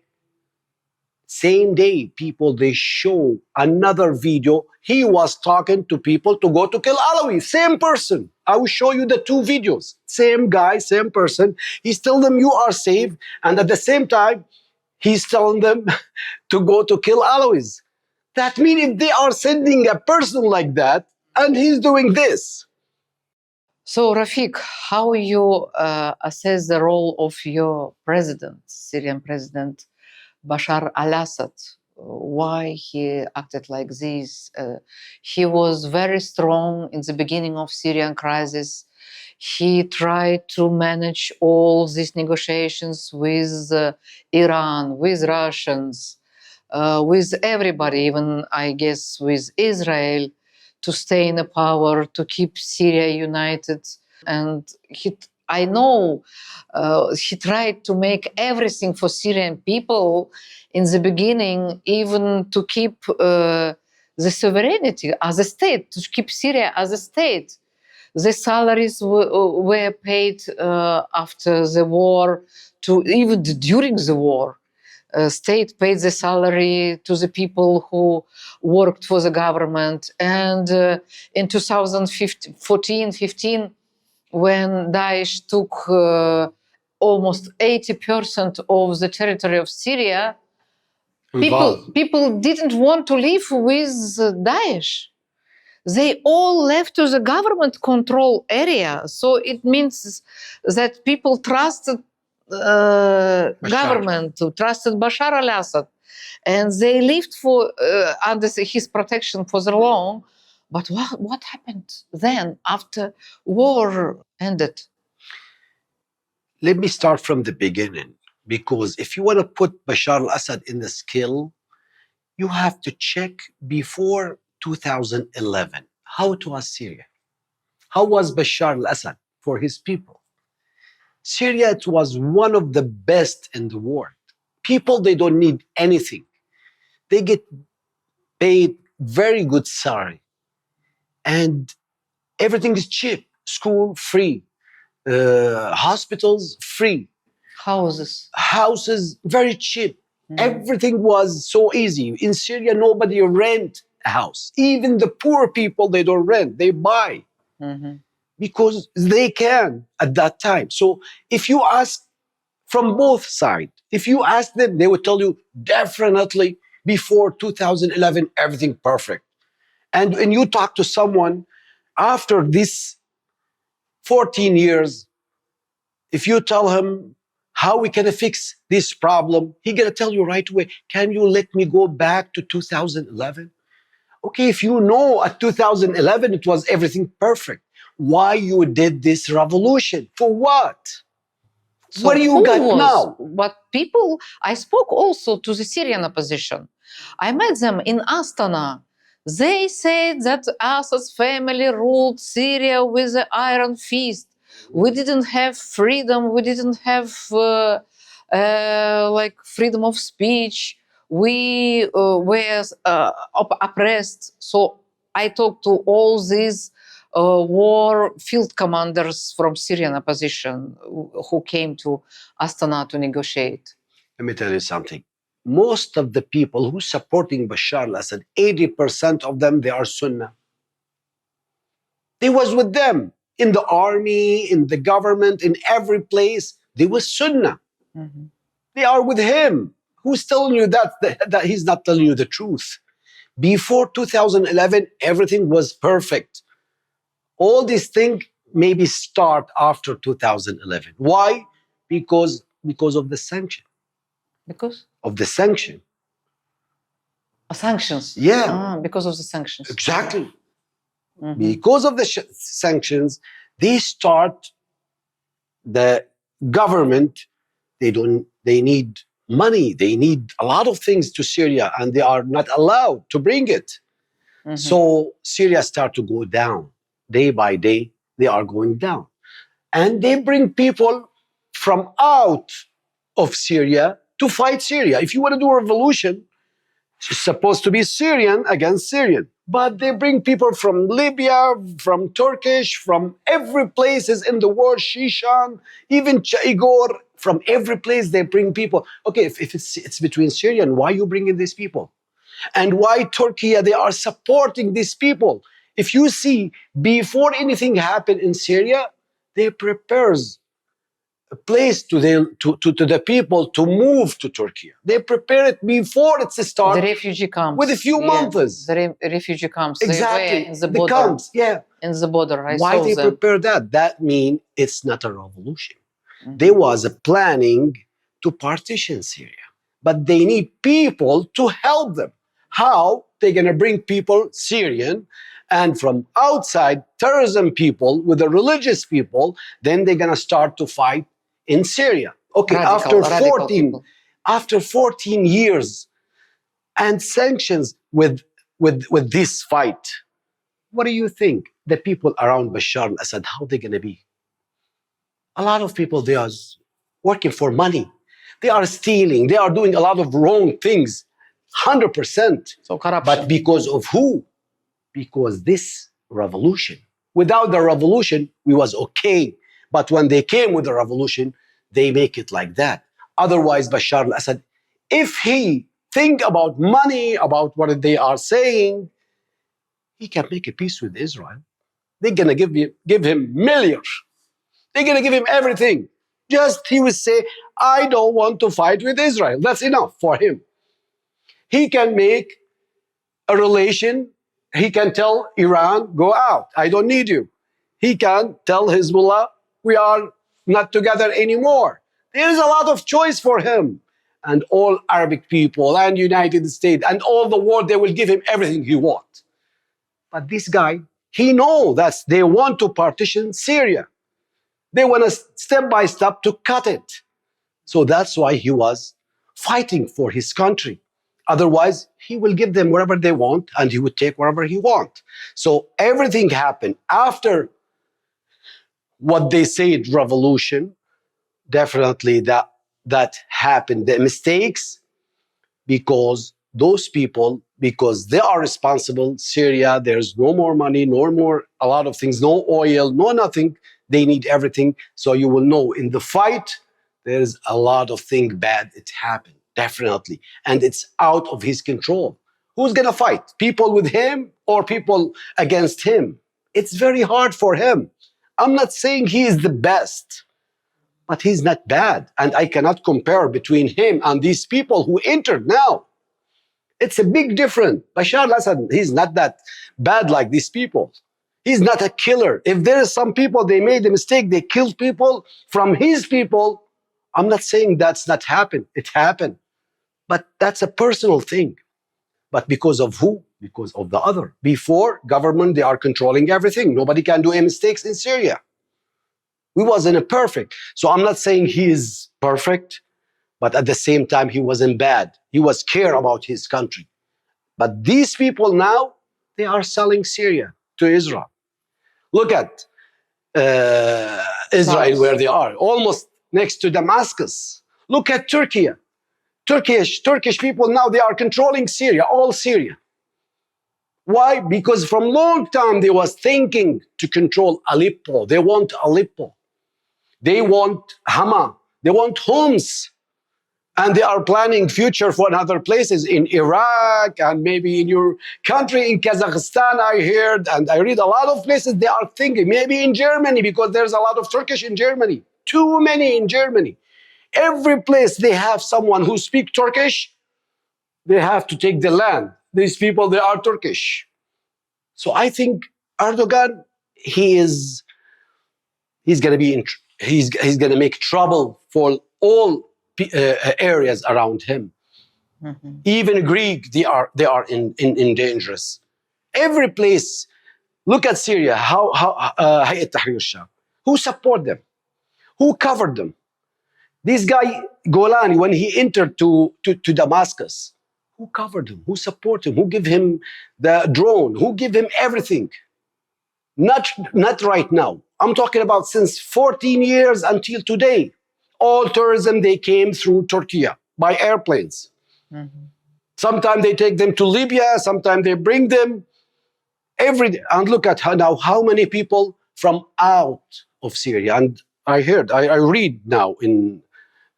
Same day, people, they show another video. He was talking to people to go to kill Alawi. Same person. I will show you the two videos. Same guy, same person. He's telling them you are safe. And at the same time, he's telling them to go to kill Alawis. That means if they are sending a person like that, and he's doing this. So, Rafik, how you assess the role of your president, Syrian president, Bashar al-Assad? Why he acted like this? He was very strong in the beginning of Syrian crisis. He tried to manage all these negotiations with Iran, with Russians, with everybody, even I guess with Israel, to stay in the power, to keep Syria united. And I know he tried to make everything for Syrian people in the beginning, even to keep the sovereignty as a state, to keep Syria as a state. The salaries were paid after the war, to even during the war. State paid the salary to the people who worked for the government. And in 2014-15, when Daesh took almost 80% of the territory of Syria, people didn't want to live with Daesh. They all left to the government control area. So it means that people trusted government, trusted Bashar al-Assad, and they lived for under his protection for the long. But what happened then after war ended? Let me start from the beginning, because if you want to put Bashar al-Assad in the scale, you have to check before 2011 how it was Syria. How was Bashar al-Assad for his people? Syria, it was one of the best in the world. People, they don't need anything. They get paid very good salary. And everything is cheap. School, free. Hospitals, free. Houses, very cheap. Everything was so easy. In Syria, nobody rent a house. Even the poor people, they don't rent, they buy. Because they can at that time. So if you ask from both sides, if you ask them, they would tell you definitely before 2011, everything perfect. And when you talk to someone after this 14 years, if you tell him how we can fix this problem, he gonna tell you right away, can you let me go back to 2011? Okay, if you know at 2011 it was everything perfect, why you did this revolution? For what? So what do you got now? But people, I spoke also to the Syrian opposition. I met them in Astana. They said that Assad's family ruled Syria with an iron fist. We didn't have freedom. We didn't have like freedom of speech. we were oppressed. So I talked to all these war field commanders from Syrian opposition who came to Astana to negotiate. Let me tell you something. Most of the people who supporting Bashar al-Assad, 80% of them, they are Sunnah. They was with them in the army, in the government, in every place. They was Sunnah. Mhm. They are with him. Who's telling you that he's not telling you the truth? Before 2011, everything was perfect. All these things maybe start after 2011. Why? Because of the sanction. Because Of the sanction. sanctions. Yeah. Because of the sanctions. Exactly. Mhm. Because of the sanctions, they start the government. They need money. They need a lot of things to Syria, and they are not allowed to bring it. Mhm. So Syria start to go down. Day by day, they are going down. And they bring people from out of Syria to fight Syria. If you want to do a revolution, it's supposed to be Syrian against Syrian. But they bring people from Libya, from Turkish, from every places in the world, Shishan, even Igor, from every place they bring people. Okay, if it's between Syrian, why are you bringing these people? And why Turkey, they are supporting these people? If you see, before anything happened in Syria, they prepares a place to the people to move to Turkey. They prepare it before it starts. The refugee camps. With a few months. The refugee camps. Exactly. They were in the border. camps, yeah. In the border. I Why saw they them. prepare that? That means it's not a revolution. Mhm. There was a planning to partition Syria, but they need people to help them. How they going to bring people Syrian and from outside terrorism people with the religious people? Then they're going to start to fight in Syria. Okay, Radical people. after 14 years and sanctions with this fight, what do you think the people around Bashar al-Assad, how they're going to be? A lot of people, they are working for money. They are stealing. They are doing a lot of wrong things, 100%. So corruption. But because of who? Because this revolution. Without the revolution, we was okay. But when they came with the revolution, they make it like that. Otherwise, Bashar al-Assad, if he think about money, about what they are saying, he can make a peace with Israel. They're going to give him millions. They're going to give him everything. Just he will say, I don't want to fight with Israel. That's enough for him. He can make a relation. He can tell Iran, go out. I don't need you. He can tell Hezbollah, we are not together anymore. There is a lot of choice for him. And all Arabic people and United States and all the world, they will give him everything he wants. But this guy, he knows that they want to partition Syria. They want to step by step to cut it. So that's why he was fighting for his country. Otherwise, he will give them whatever they want and he would take whatever he wants. So everything happened after what they said revolution. Definitely that happened. The mistakes, because those people, because they are responsible. Syria, there's no more money, no more, a lot of things, no oil, no nothing. They need everything. So you will know in the fight, there's a lot of things bad. It happened, definitely. And it's out of his control. Who's going to fight? People with him or people against him? It's very hard for him. I'm not saying he is the best, but he's not bad. And I cannot compare between him and these people who entered now. It's a big difference. Bashar al-Assad, he's not that bad like these people. He's not a killer. If there is some people, they made a mistake, they killed people from his people, I'm not saying that's not happened. It happened. But that's a personal thing. But because of who? Because of the other. Before, government, they are controlling everything. Nobody can do any mistakes in Syria. We wasn't perfect. So I'm not saying he is perfect, but at the same time, he wasn't bad. He was care about his country. But these people now, they are selling Syria to Israel. Look at Israel, where they are, almost next to Damascus. Look at Turkey. Turkish people now, they are controlling Syria, all Syria. Why? Because from long time they was thinking to control Aleppo. They want Aleppo. They want Hama. They want Homs. And they are planning future for other places in Iraq and maybe in your country, in Kazakhstan, I heard, and I read a lot of places they are thinking, maybe in Germany, because there's a lot of Turkish in Germany. Too many in Germany. Every place they have someone who speaks Turkish, they have to take the land. These people, they are Turkish. So I think Erdogan, he's going to be he's going to make trouble for all areas around him. Mhm. Even Greek, they are in dangerous. Every place. Look at Syria. How Hayat Tahrir al-Sham. Who support them? Who covered them? This guy Golani, when he entered to Damascus, who covered him? Who supported him? Who gave him the drone? Who gave him everything? Not right now. I'm talking about since 14 years until today. All tourism, they came through Turkey by airplanes. Mhm. Sometimes they take them to Libya, sometimes they bring them every day. And look at how many people from out of Syria. And I read now in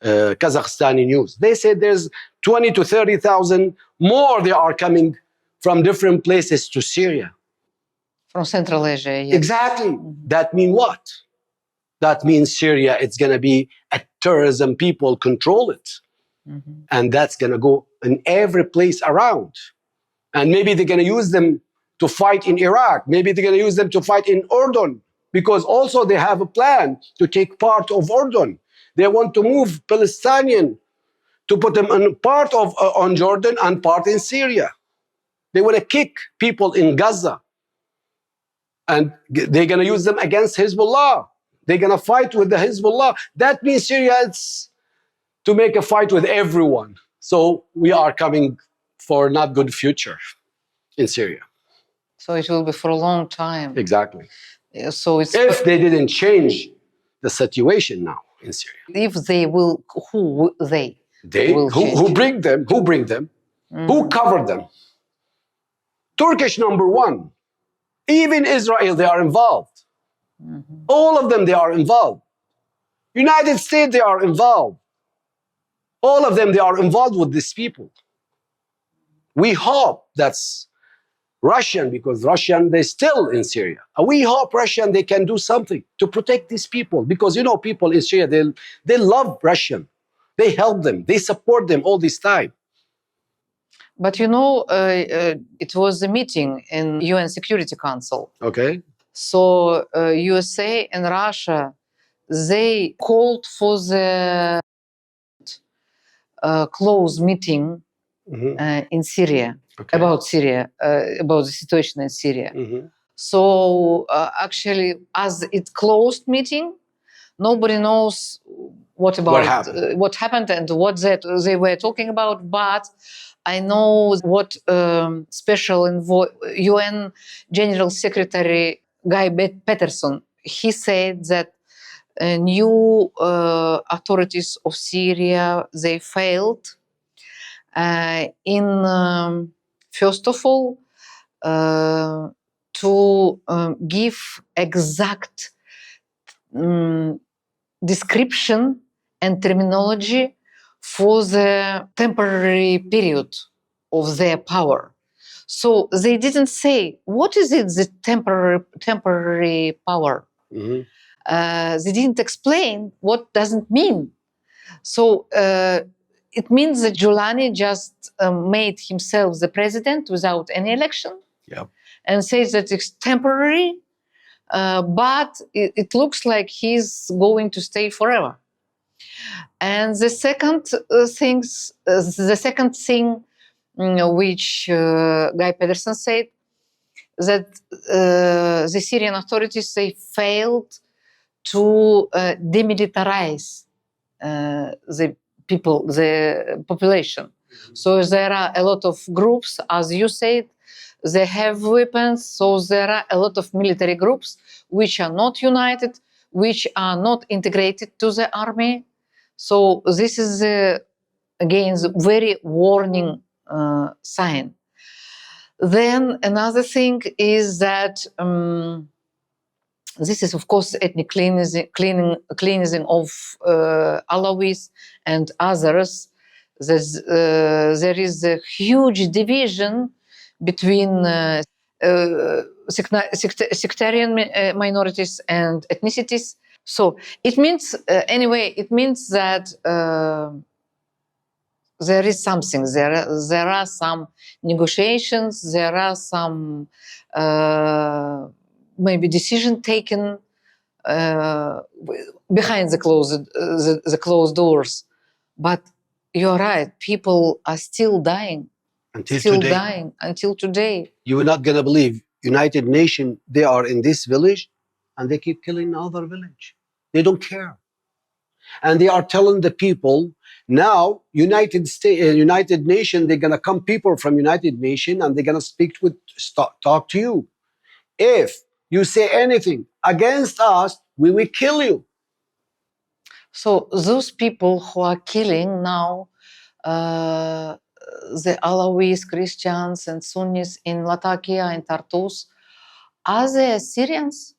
Kazakhstani news. They said there's 20 to 30,000 more. They are coming from different places to Syria. From Central Asia, yes. Exactly. Mhm. That means what? That means Syria, it's going to be a terrorism. People control it. Mhm. And that's going to go in every place around. And maybe they're going to use them to fight in Iraq. Maybe they're going to use them to fight in Jordan. Because also they have a plan to take part of Jordan. They want to move Palestinian to put them on part of on Jordan and part in Syria. They want to kick people in Gaza. And they're going to use them against Hezbollah. They're going to fight with the Hezbollah. That means Syria, it's to make a fight with everyone. So we are coming for not good future in Syria. So it will be for a long time. Exactly. So it's If they didn't change the situation now in Syria. if they will, who they will change. Who bring them? Who bring them? Who cover them? Turkish number one. Even Israel, they are involved. Mhm. All of them, they are involved. United States, they are involved. All of them, they are involved with these people. We hope that's Russian, because Russian, they're still in Syria. We hope Russian, they can do something to protect these people. Because, you know, people in Syria, they love Russian. They help them. They support them all this time. But you know, it was a meeting in UN Security Council. Okay. So USA and Russia, they called for the close meeting Mhm. in Syria, Okay. about Syria, about the situation in Syria. Mhm. So actually, as it closed meeting, nobody knows what happened? what happened and what they were talking about. But I know what special UN General Secretary Guy Peterson, he said that new authorities of Syria, they failed in first of all to give exact description and terminology for the temporary period of their power. So they didn't say what is it, the temporary power. Mhm. They didn't explain what doesn't mean. So it means that Giuliani just made himself the president without any election. Yep. And says that it's temporary, but it looks like he's going to stay forever. And the second thing which Guy Pedersen said, that the Syrian authorities, they failed to demilitarize the people, the population. So there are a lot of groups, as you said, they have weapons. So there are a lot of military groups which are not united, which are not integrated to the army. So this is the again, the very warning sign. Then another thing is that this is, of course, ethnic cleansing of Alawis and others. There is a huge division between sectarian minorities and ethnicities. So it means, anyway, it means that there is something, there are some negotiations, there are some maybe decision taken behind the closed doors. But you're right, people are still dying. Until today. You are not going to believe United Nations, they are in this village and they keep killing another village. They don't care. And they are telling the people, now United Nations, they're going to come people from United Nations and they're going to talk to you. If you say anything against us, we will kill you. So those people who are killing now the Alawis, Christians and Sunnis in Latakia and Tartus, are they Syrians?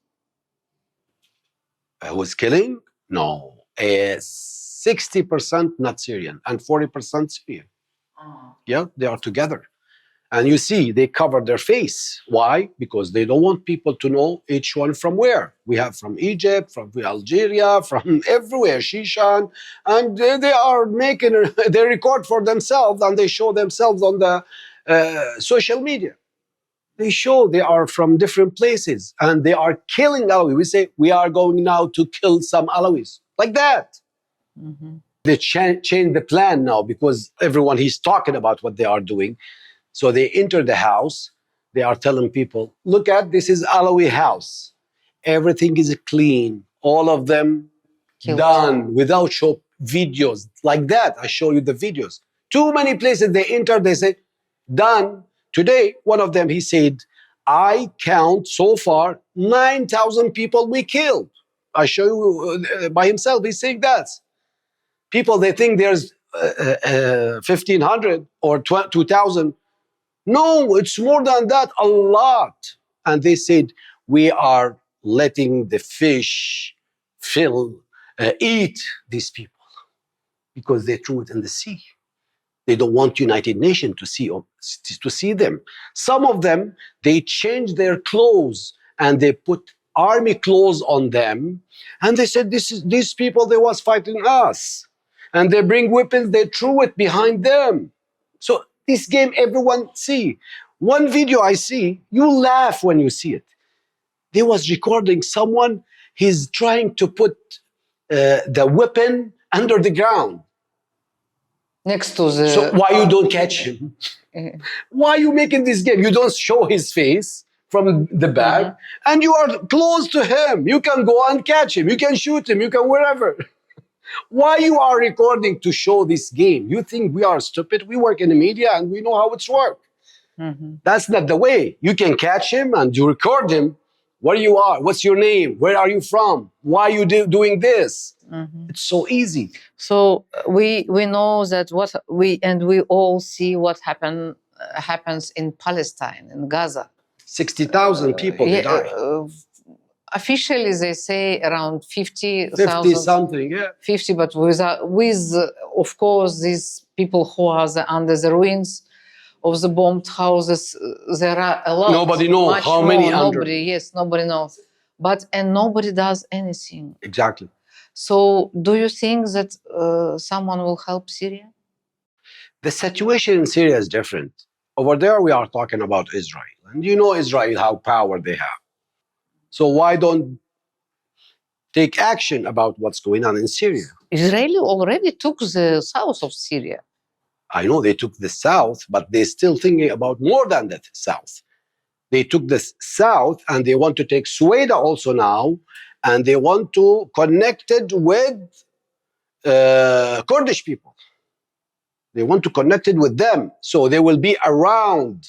Who's killing? No. 60% not Syrian and 40% Syrian. Oh. Yeah, they are together. And you see, they cover their face. Why? Because they don't want people to know each one from where. We have from Egypt, from Algeria, from everywhere, Shishan. And they are making, they record for themselves and they show themselves on the social media. They show they are from different places and they are killing Alawis. We say, we are going now to kill some Alawis. Like that. Mm-hmm. They change the plan now because everyone, he's talking about what they are doing. So they enter the house, they are telling people, look at, this is Alawi house. Everything is clean. All of them killed. Done without show videos like that. I show you the videos. Too many places they enter, they say, done. Today, one of them, he said, I count so far 9,000 people we killed. I show you by himself, he's saying that. People, they think there's 1,500 or 2,000. No, it's more than that, a lot. And they said, we are letting the fish eat these people because they threw it in the sea. They don't want United Nations to see them. Some of them, they changed their clothes and they put army clothes on them. And they said, these people, they was fighting us. And they bring weapons, they threw it behind them. So this game, everyone see. One video I see, you laugh when you see it. They was recording someone, he's trying to put the weapon under the ground. Next to the... So why you don't catch him? Why are you making this game? You don't show his face from the back, and you are close to him. You can go and catch him. You can shoot him. You can wherever. Why you are recording to show this game? You think we are stupid? We work in the media and we know how it's work. That's not the way. You can catch him and you record him. Where you are? What's your name? Where are you from? Why are you doing this? It's so easy. So we know that we all see what happens in Palestine, in Gaza. 60,000 people they die. Officially, they say around 50,000. 50 something, yeah. 50, but with of course, these people who are under the ruins of the bombed houses, there are a lot. Nobody knows how many under. Nobody knows. And nobody does anything. Exactly. So do you think that someone will help Syria? The situation in Syria is different. Over there, we are talking about Israel. And you know Israel, how power they have. So why don't take action about what's going on in Syria? Israel already took the south of Syria. I know they took the south, but they're still thinking about more than that south. They took the south and they want to take Sueda also now, and they want to connect it with Kurdish people. They want to connect it with them, so they will be around.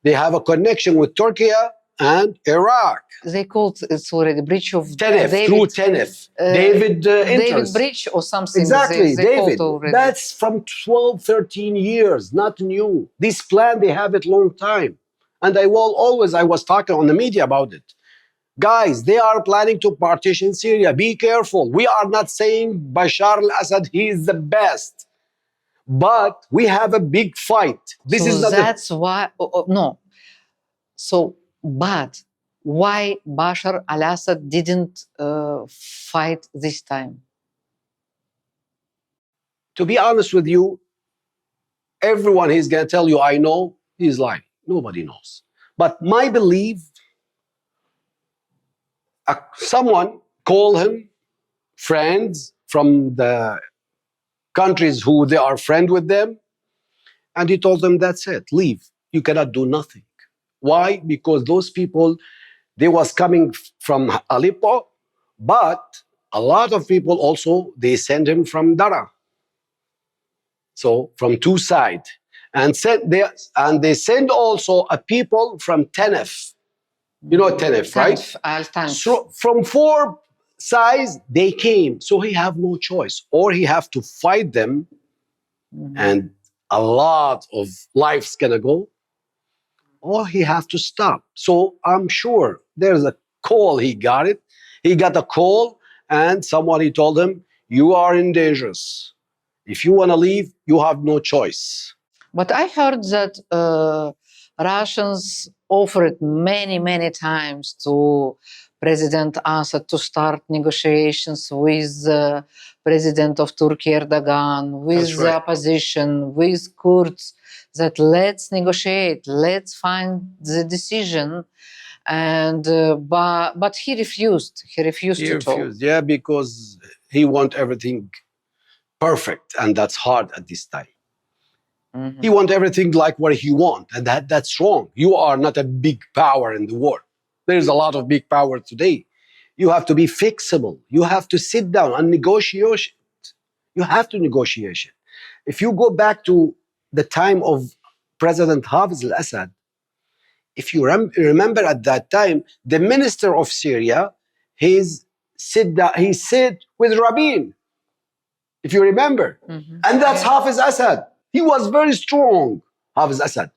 They have a connection with Turkey and Iraq. They called it's already breach of Tenef, David, through Tenef. David David enters. breach or something. Exactly, they David. called already. That's from 12, 13 years, not new. This plan, they have it long time. And I was talking on the media about it. Guys, they are planning to partition Syria. Be careful. We are not saying Bashar al-Assad, he is the best. But we have a big fight. This So is not that's why, no. So, but why Bashar al-Assad didn't fight this time? To be honest with you, everyone is going to tell you, I know, he's lying. Nobody knows. But my belief, someone call him friends from the countries who they are friend with them, and he told them, that's it, leave. You cannot do nothing. Why? Because those people, they was coming from Aleppo, but a lot of people also, they send him from Dara. So from two sides. And they send also a people from Tenef. You know Tenef, right? Tanf. So from four sides, they came. So he have no choice. Or he have to fight them, and a lot of life's gonna go, or he have to stop. So I'm sure there's a call, he got it. He got a call, and somebody told him, you are in danger. If you want to leave, you have no choice. But I heard that Russians offered many times to President Assad to start negotiations with the President of Turkey Erdogan, with the opposition, with Kurds, that let's negotiate, let's find the decision. And but he refused. He refused to talk. Yeah, because he want everything perfect, and that's hard at this time. He want everything like what he want, and that's wrong. You are not a big power in the world. There's a lot of big power today. You have to be fixable. You have to sit down and negotiate. You have to negotiate. If you go back to the time of President Hafez al-Assad, if you remember at that time, the minister of Syria, he sit with Rabin, if you remember. And that's Hafez Assad. He was very strong, Hafez Assad.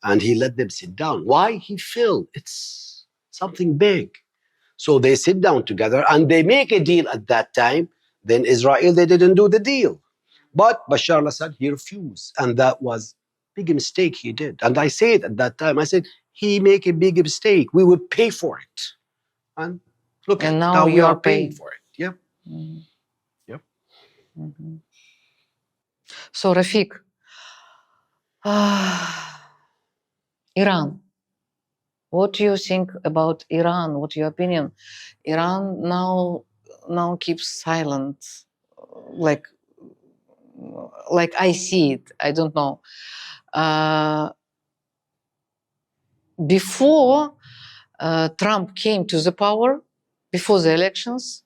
And he let them sit down. Why? He felt it's something big. So they sit down together and they make a deal at that time. Then Israel, they didn't do the deal. But Bashar al-Assad, he refused. And that was a big mistake he did. And I said at that time, I said, he make a big mistake. We would pay for it. And look, and now we are paying for it. Yep. Yep. So Rafik, Iran. What do you think about Iran? What's your opinion? Iran now keeps silent, like I see it. I don't know. Before Trump came to the power, before the elections,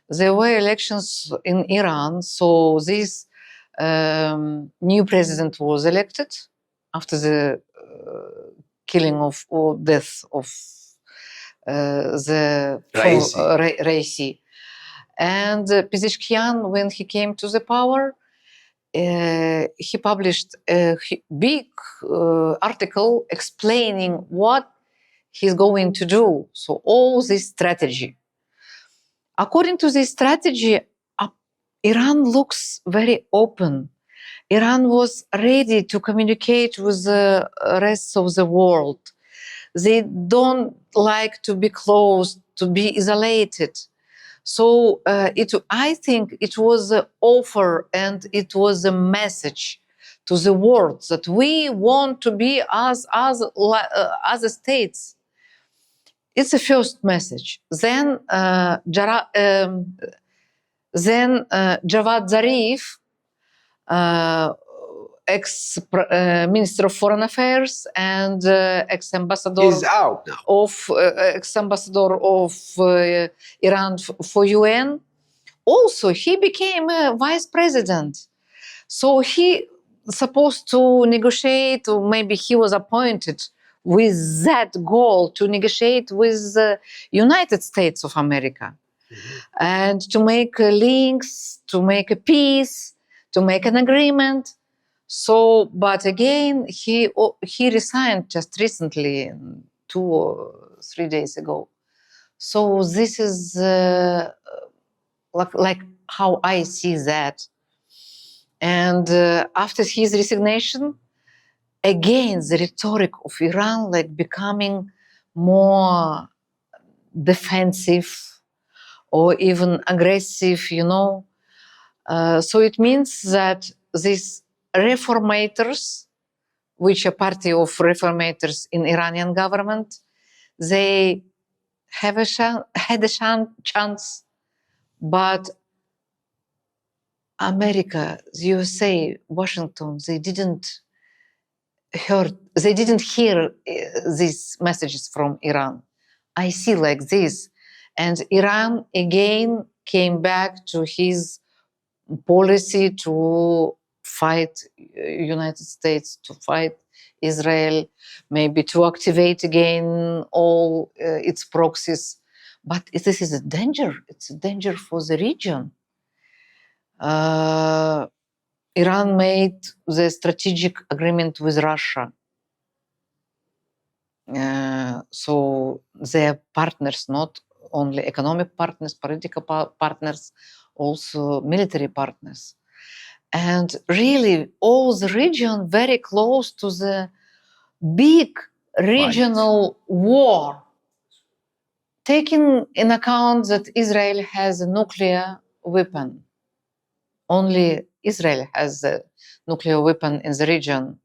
there were elections in Iran. So this new president was elected after the killing of or death of the Raisi. And Pezeshkian, when he came to the power, he published a big article explaining what he's going to do. So all this strategy. According to this strategy, Iran looks very open. Iran was ready to communicate with the rest of the world. They don't like to be closed, to be isolated. So I think it was an offer and it was a message to the world that we want to be as other states. It's the first message. Then Javad Zarif, ex-minister of foreign affairs and ex-ambassador of Iran for UN, also he became a vice president. So he supposed to negotiate, or maybe he was appointed with that goal to negotiate with the United States of America and to make links, to make a peace, to make an agreement. So, but again, he resigned just recently, 2 or 3 days ago. So this is like how I see that. And after his resignation, again, the rhetoric of Iran like becoming more defensive or even aggressive, you know. So it means that these reformators, which are party of reformators in Iranian government, they have had a chance, but America, the USA, Washington, they didn't hear these messages from Iran. I see like this. And Iran again came back to his policy to fight United States, to fight Israel, maybe to activate again all its proxies. But this is a danger. It's a danger for the region. Iran made the strategic agreement with Russia. So they are partners, not only economic partners, political partners, also military partners. And really, all the region very close to the big regional war, taking in account that Israel has a nuclear weapon. Only Israel has a nuclear weapon in the region,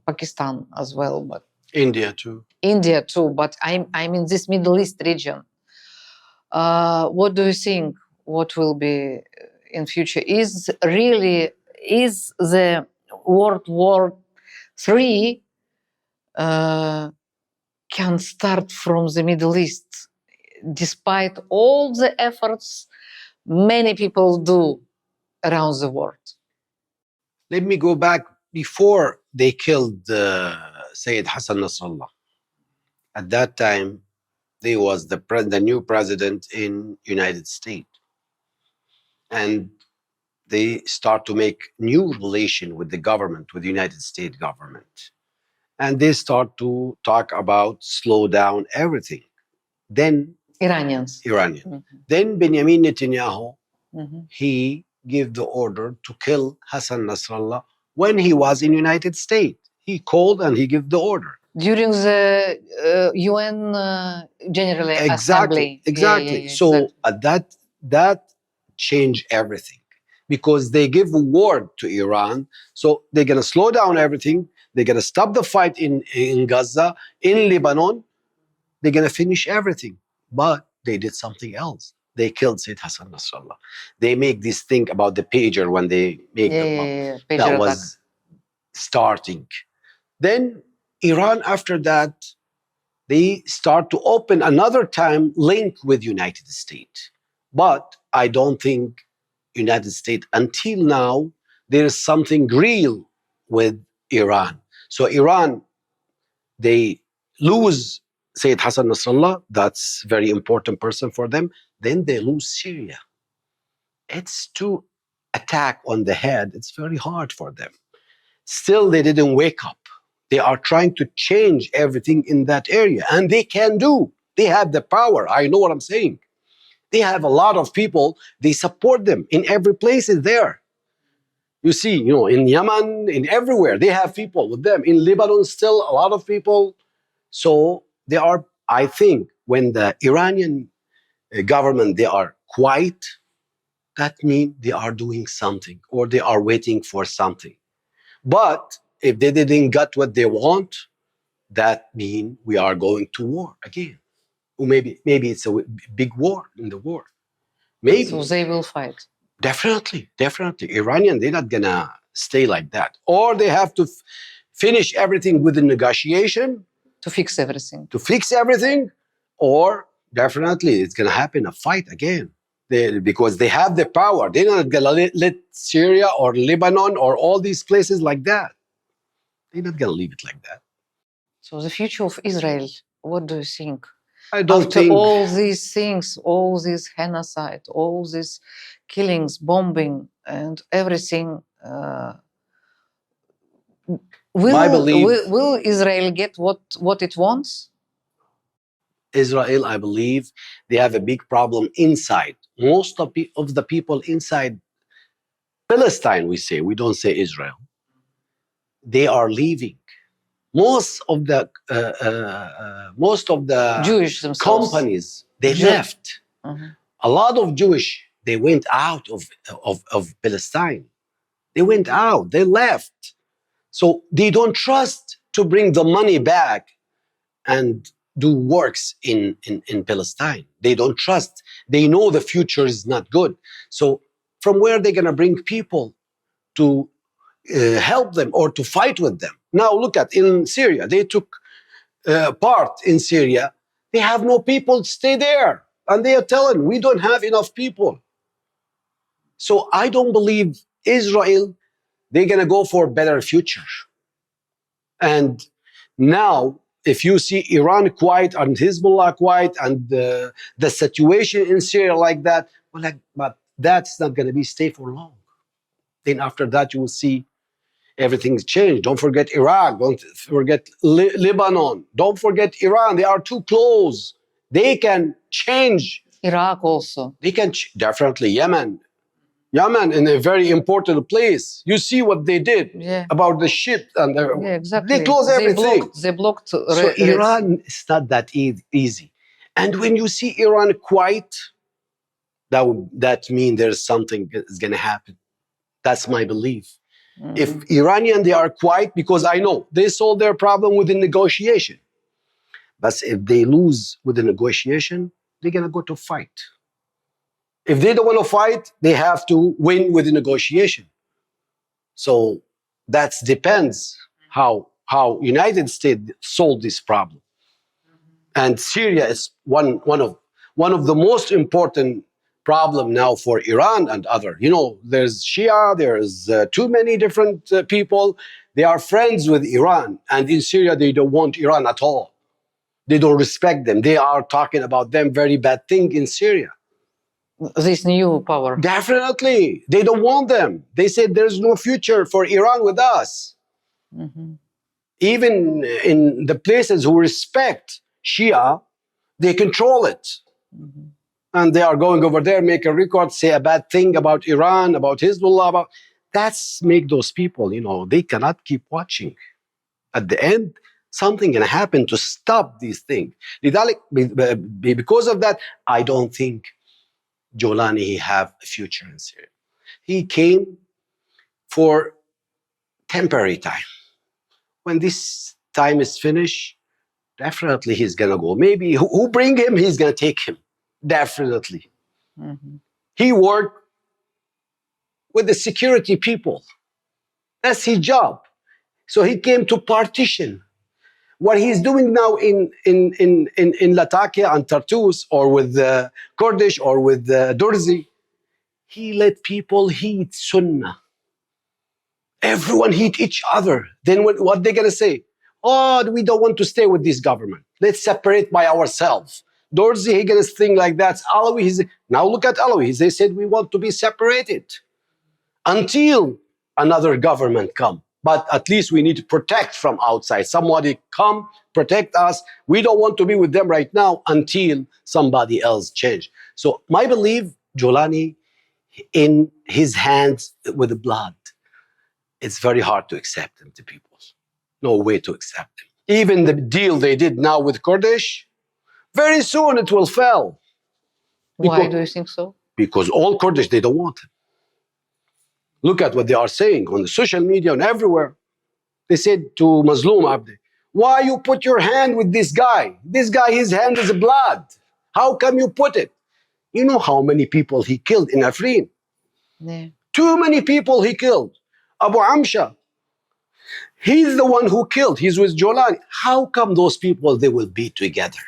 Pakistan as well, but India too. India too, but I'm in this Middle East region. What do you think? What will be in future? Is the World War III can start from the Middle East, despite all the efforts many people do around the world? Let me go back before they killed Sayyid Hassan Nasrallah. At that time, there was the new president in United States, and they start to make new relation with the government, with the United States government, and they start to talk about slow down everything. Then Iranians. Then Benjamin Netanyahu, Mhm. he gave the order to kill Hassan Nasrallah when he was in United States. He called and he gave the order. During the UN General Assembly. Exactly. Yeah, So exactly. that changed everything, because they give a word to Iran. So they're gonna slow down everything. They're gonna stop the fight in Gaza, in Lebanon. They're gonna finish everything. But they did something else. They killed Sayyid Hassan Nasrallah. They make this thing about the pager when they make the bomb. Pager That attack. was starting. Then Iran, after that, they start to open another time link with United States. But I don't think United States until now there is something real with Iran. So Iran, they lose Sayyid Hassan Nasrallah, that's very important person for them. Then they lose Syria. It's to attack on the head. It's very hard for them. Still, they didn't wake up. They are trying to change everything in that area, and they can do. They have the power. I know what I'm saying. They have a lot of people. They support them in every place is there. You see, in Yemen, in everywhere, they have people with them. In Lebanon, still a lot of people. So they are, I think, when the Iranian government, they are quiet, that means they are doing something or they are waiting for something. But if they didn't get what they want, that means we are going to war again. Or maybe it's a big war in the war. Maybe. So they will fight. Definitely. Iranian, they're not gonna stay like that. Or they have to finish everything with the negotiation. To fix everything. Or definitely it's gonna happen a fight again. Because they have the power. They're not gonna let Syria or Lebanon or all these places like that. They're not gonna leave it like that. So the future of Israel, what do you think? I don't After think all these things, all this genocide, all these killings, bombing, and everything, I believe will Israel get what it wants? Israel, I believe they have a big problem inside. Most of the people inside Palestine, we say, we don't say Israel, they are leaving. Most of the Jewish themselves. companies, they Jew- left. Mhm. A lot of Jewish, they went out of Palestine. They went out, they left. So they don't trust to bring the money back and do works in Palestine. They don't trust. They know the future is not good. So from where they're going to bring people to help them or to fight with them? Now look at in Syria. They took part in Syria. They have no people to stay there. And they are telling, we don't have enough people. So I don't believe Israel, they're going to go for a better future. And now, if you see Iran quiet and Hezbollah quiet and the situation in Syria like that, well, but that's not going to be stay for long. Then after that, you will see everything's changed. Don't forget Iraq. Don't forget Lebanon. Don't forget Iran. They are too close. They can change. Iraq also. They can definitely Yemen. Yemen in a very important place. You see what they did Yeah. about the ship and Yeah, exactly. they close everything. They blocked. So Iran is not that easy. And when you see Iran quiet, that means there's something is going to happen. That's my belief. If Iranian, they are quiet, because I know they solve their problem with the negotiation. But if they lose with the negotiation, they're going to go to fight. If they don't want to fight, they have to win with the negotiation. So that depends how United States solved this problem. And Syria is one of the most important problem now for Iran and other. You know, there's Shia, there's too many different people. They are friends with Iran, and in Syria they don't want Iran at all. They don't respect them. They are talking about them very bad thing in Syria. This new power. Definitely, they don't want them. They said there's no future for Iran with us. Mm-hmm. Even in the places who respect Shia, they control it. Mm-hmm. And they are going over there, make a record, say a bad thing about Iran, about Hezbollah. That's make those people, you know, they cannot keep watching. At the end, something can happen to stop these things. Because of that, I don't think Jolani have a future in Syria. He came for temporary time. When this time is finished, definitely he's gonna go. Maybe who bring him, he's gonna take him. Definitely. Mm-hmm. He worked with the security people. That's his job. So he came to partition. What he's doing now in Latakia and Tartus, or with the Kurdish or with the Durzi, he let people hate Sunnah. Everyone hate each other. Then what they gonna say? Oh, we don't want to stay with this government. Let's separate by ourselves. Durzi, he gonna think like that. Alawi, now look at Alawi. They said we want to be separated until another government come. But at least we need to protect from outside. Somebody come, protect us. We don't want to be with them right now until somebody else change. So my belief, Jolani, in his hands with the blood, it's very hard to accept him to people. No way to accept him. Even the deal they did now with Kurdish, very soon it will fail. Why do you think so? Because all Kurdish, they don't want him. Look at what they are saying on the social media and everywhere. They said to Mazloum Abdi, why you put your hand with this guy? This guy, his hand is blood. How come you put it? You know how many people he killed in Afrin? Yeah. Too many people he killed. Abu Amsha, he's the one who killed. He's with Jolani. How come those people, they will be together?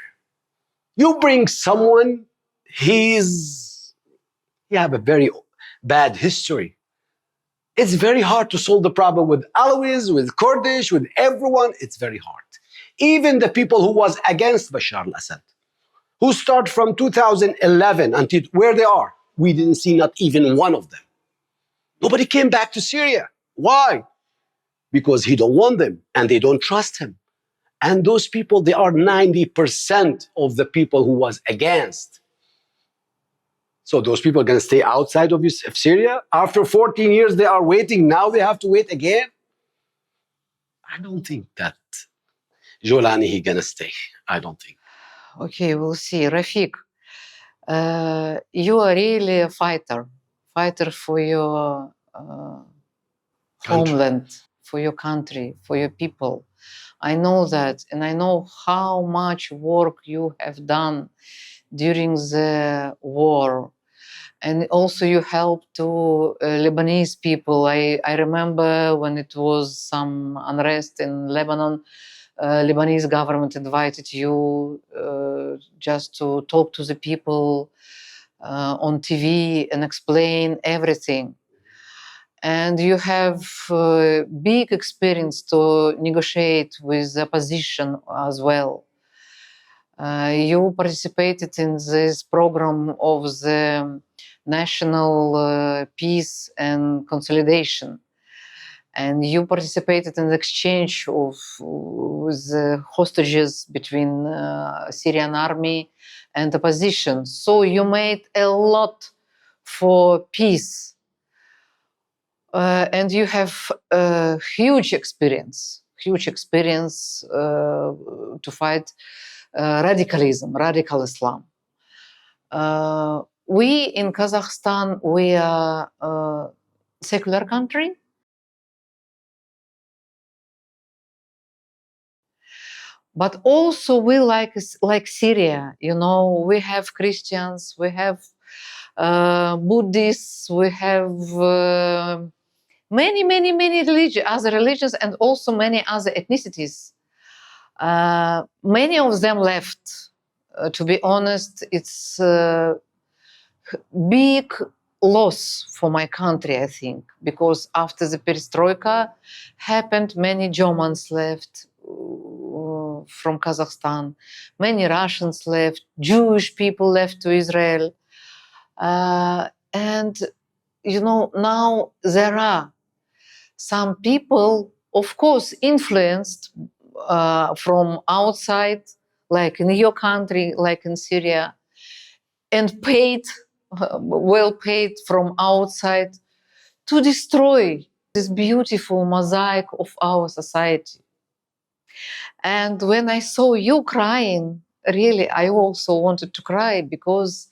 You bring someone, he have a very bad history. It's very hard to solve the problem with Alawis, with Kurdish, with everyone. It's very hard. even the people who was against Bashar al-Assad, who start from 2011 until where they are, we didn't see not even one of them. Nobody came back to Syria. Why? Because he don't want them and they don't trust him. And those people, they are 90% of the people who was against. So those people are going to stay outside of Syria? After 14 years, they are waiting. Now they have to wait again? I don't think that Jolani, he going to stay. I don't think. Okay, we'll see. Rafik, you are really a fighter for your homeland, for your country, for your people. I know that, and I know how much work you have done during the war. And also you helped to Lebanese people. I remember when it was some unrest in Lebanon, Lebanese government invited you just to talk to the people on TV and explain everything. And you have big experience to negotiate with the opposition as well. You participated in this program of the national peace and consolidation. And you participated in the exchange of with the hostages between Syrian army and opposition. So you made a lot for peace. And you have huge experience to fight radicalism, radical Islam. We in Kazakhstan, we are a secular country. But also we like Syria, you know, we have Christians, we have Buddhists, we have many other religions and also many other ethnicities. Many of them left. To be honest, it's a big loss for my country, I think, because after the perestroika happened, many Germans left from Kazakhstan, many Russians left, Jewish people left to Israel. And, you know, now there are some people, of course, influenced from outside, like in your country, like in Syria, and paid, well paid from outside to destroy this beautiful mosaic of our society. And when I saw you crying, really, I also wanted to cry because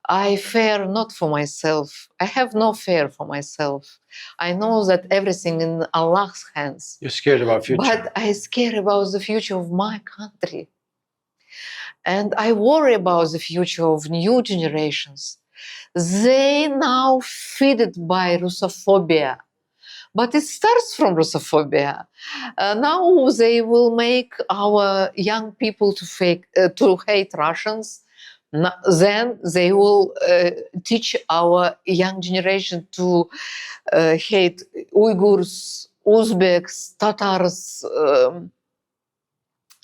I fear not for myself. I have no fear for myself. I know that everything in Allah's hands. You're scared about future. But I scare about the future of my country. And I worry about the future of new generations. They now feeded by Russophobia. But it starts from Russophobia. Now they will make our young people to hate Russians. Then they will teach our young generation to hate Uyghurs, Uzbeks, Tatars,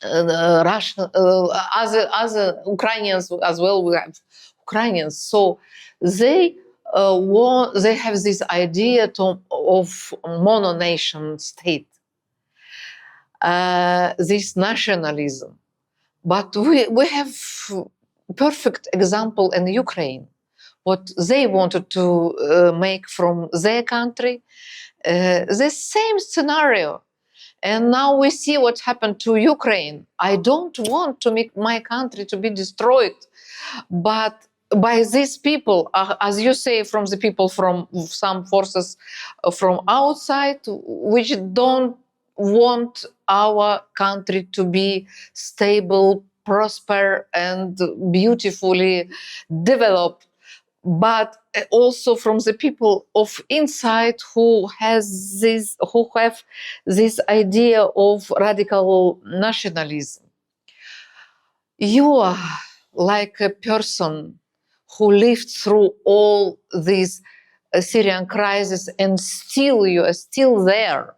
Russian, other Ukrainians as well. We have Ukrainians. So they have this idea of mono-nation state, this nationalism. But we have perfect example in Ukraine. What they wanted to make from their country, the same scenario. And now we see what happened to Ukraine. I don't want to make my country to be destroyed, but by these people, as you say, from the people from some forces from outside, which don't want our country to be stable, prosper, and beautifully developed, but also from the people of inside who have this idea of radical nationalism. You are like a person who lived through all this Syrian crisis and still you are still there.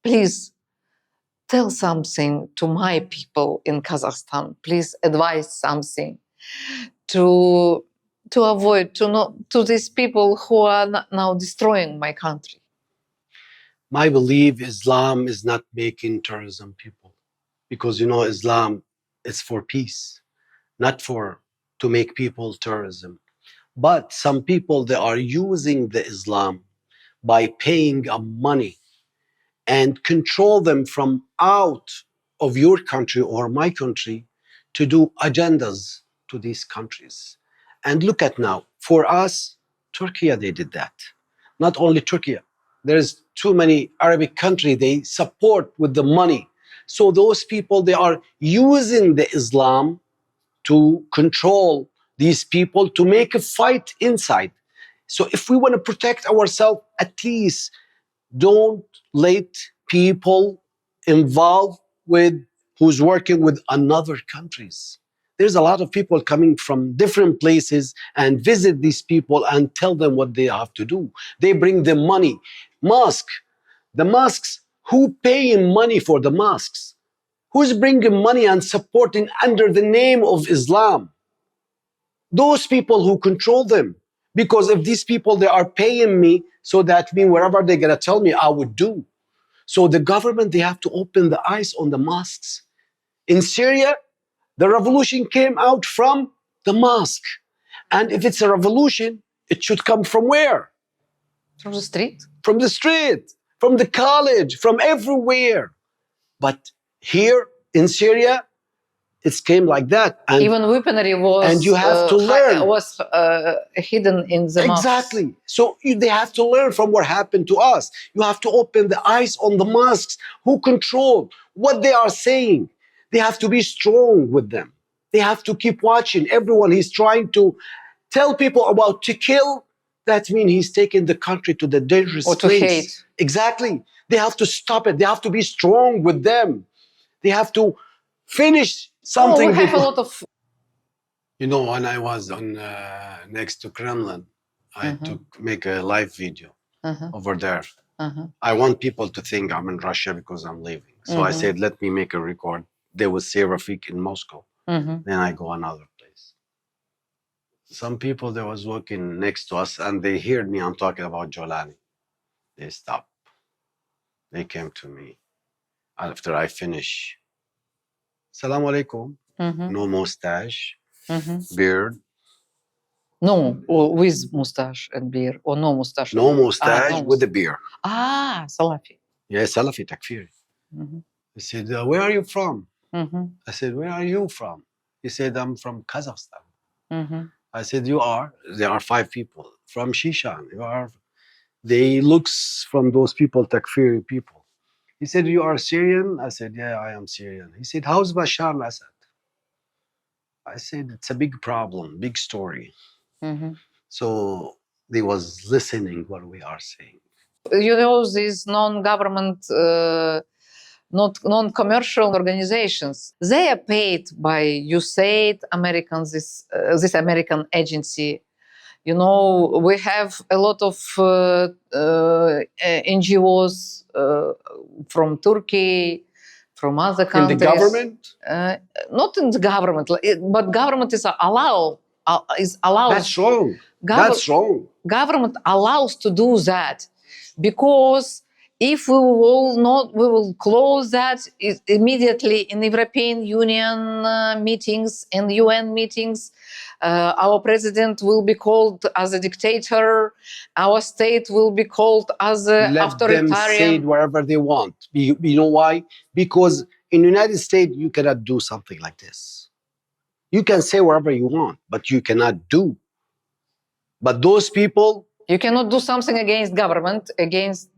Please tell something to my people in Kazakhstan. Please advise something to avoid to these people who are now destroying my country. My belief, Islam is not making terrorism people, because Islam is for peace, not for to make people terrorism. But some people, they are using the Islam by paying money and control them from out of your country or my country to do agendas to these countries. And look at now, for us, Turkey, they did that. Not only Turkey, there's too many Arabic countries, they support with the money. So those people, they are using the Islam to control these people, to make a fight inside. So if we want to protect ourselves, at least don't let people involved with who's working with another countries. There's a lot of people coming from different places and visit these people and tell them what they have to do. They bring them money. The mosques, who paying money for the mosques? Who's bringing money and supporting under the name of Islam? Those people who control them. Because if these people, they are paying me, so that means whatever they're going to tell me, I would do. So the government, they have to open the eyes on the mosques. In Syria, the revolution came out from the mosque. And if it's a revolution, it should come from where? From the street? From the street, from the college, from everywhere. But here in Syria, it came like that. And even weaponry was, and you have to learn. Was hidden in the mosques. Exactly. So they have to learn from what happened to us. You have to open the eyes on the mosques, who control what they are saying. They have to be strong with them. They have to keep watching. Everyone, he's trying to tell people about to kill. That means he's taking the country to the dangerous or to place. hate. Exactly. They have to stop it. They have to be strong with them. They have to finish something. We have a lot of. When I was on next to Kremlin, I make a live video over there. I want people to think I'm in Russia because I'm leaving. So I said, let me make a record. They will say Rafik in Moscow. Then I go another place. Some people that was walking next to us and they heard me, I'm talking about Jolani. They stopped. They came to me after I finish. Assalamu alaikum. No mustache, beard. No, or with mustache and beard, or no mustache. No mustache with a beard. Salafi. Yeah, Salafi Takfiri. He said, where are you from? I said, where are you from? He said, I'm from Kazakhstan. I said, you are? There are 5 people. From Shishan. You are? They looks from those people, Takfiri people. He said, you are Syrian? I said, yeah, I am Syrian. He said, how's Bashar al-Assad? I said, it's a big problem, big story. So they was listening what we are saying. These non-government, non-commercial organizations, they are paid by USAID, this American agency. We have a lot of NGOs from Turkey, from other countries. In the government? Not in the government, but government is allowed. That's wrong. That's wrong. Government allows to do that, because if we will close that immediately in European Union meetings and UN meetings. Our president will be called as a dictator. Our state will be called as a authoritarian. Let them say whatever they want. You know why? Because in the United States, you cannot do something like this. You can say whatever you want, but you cannot do. But those people... You cannot do something against government, against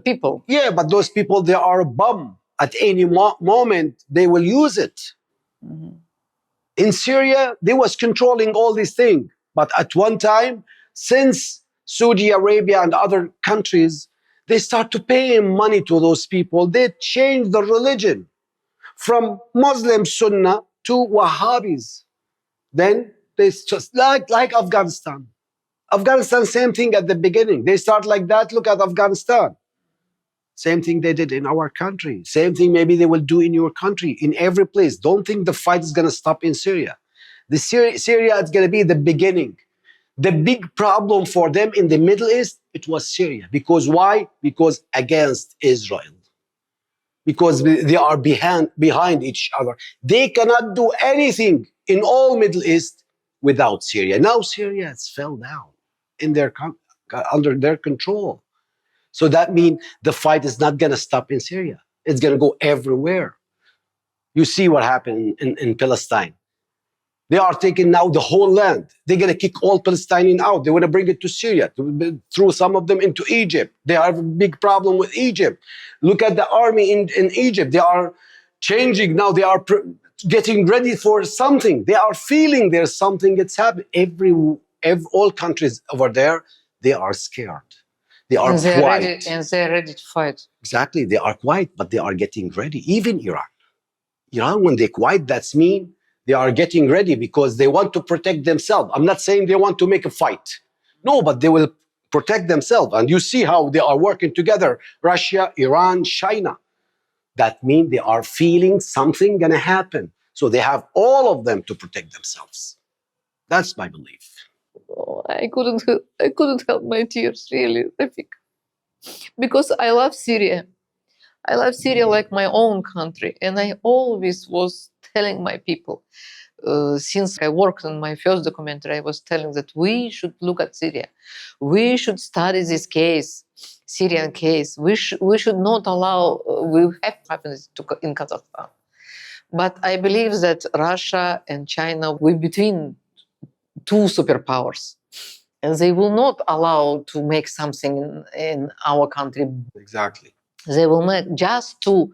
people. Yeah, but those people, they are a bomb. At any moment, they will use it. In Syria, they was controlling all these things. But at one time, since Saudi Arabia and other countries, they start to pay money to those people. They changed the religion from Muslim Sunnah to Wahhabis. Then they just like Afghanistan. Afghanistan, same thing at the beginning. They start like that. Look at Afghanistan. Same thing they did in our country. Same thing maybe they will do in your country, in every place. Don't think the fight is going to stop in Syria. Syria is going to be the beginning. The big problem for them in the Middle East, it was Syria. Because why? Because against Israel. Because they are behind each other. They cannot do anything in all Middle East without Syria. Now Syria has fell down in their under their control. So that means the fight is not going to stop in Syria. It's going to go everywhere. You see what happened in Palestine. They are taking now the whole land. They're going to kick all Palestinians out. They want to bring it to Syria, to throw some of them into Egypt. They have a big problem with Egypt. Look at the army in Egypt. They are changing now. They are getting ready for something. They are feeling there's something that's happening. All countries over there, they are scared. They are quiet. They're ready to fight. Exactly. They are quiet, but they are getting ready. Even Iran. Iran, when they quiet, that's mean they are getting ready because they want to protect themselves. I'm not saying they want to make a fight. No, but they will protect themselves. And you see how they are working together. Russia, Iran, China. That means they are feeling something going to happen. So they have all of them to protect themselves. That's my belief. Oh, I couldn't help my tears, really, Rafik. Because I love Syria. I love Syria like my own country. And I always was telling my people, since I worked on my first documentary, I was telling that we should look at Syria. We should study this case, Syrian case. We should not allow, we have happened in Kazakhstan. But I believe that Russia and China will be between two superpowers. And they will not allow to make something in our country. Exactly. They will make just to,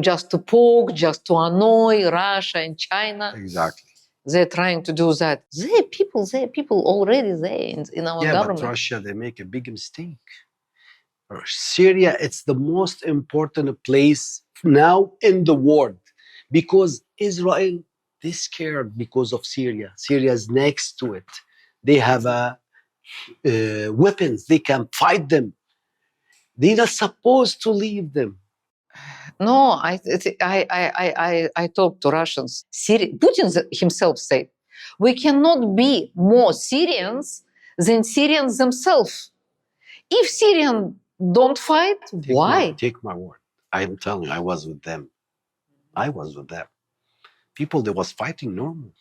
just to poke, just to annoy Russia and China. Exactly. They're trying to do that. They're people already there in our government. But Russia, they make a big mistake. Syria, it's the most important place now in the world because Israel, they're scared because of Syria. Syria is next to it. They have weapons. They can fight them. They're not supposed to leave them. No, I talked to Russians. Putin himself said, we cannot be more Syrians than Syrians themselves. If Syrians don't fight, why? Take my word. I am telling you, I was with them. I was with them. People that was fighting normal.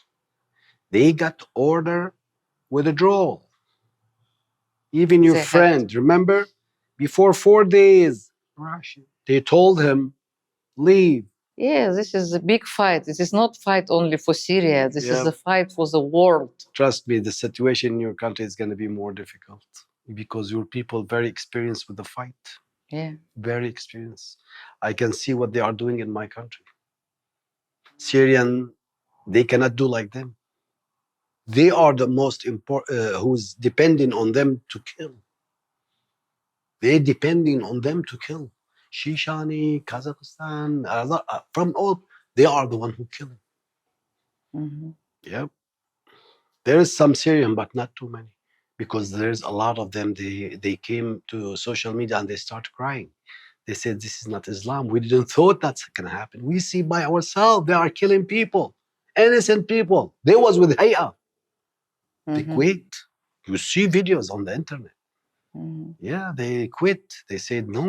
They got order withdrawal. Even your friend, remember? Before 4 days, Russia, they told him, leave. Yeah, this is a big fight. This is not fight only for Syria. This is a fight for the world. Trust me, the situation in your country is going to be more difficult because your people very experienced with the fight. Yeah. Very experienced. I can see what they are doing in my country. Syrian, they cannot do like them. They are the most important, who's depending on them to kill. They're depending on them to kill. Shishani, Kazakhstan, from all, they are the one who kill him. Mm-hmm. Yep. There is some Syrian, but not too many. Because there's a lot of them, they came to social media and they start crying. They said, this is not Islam. We didn't thought that's going to happen. We see by ourselves, they are killing people, innocent people. They was with Hayya. They quit. You see videos on the internet. Yeah, they quit. They said, no,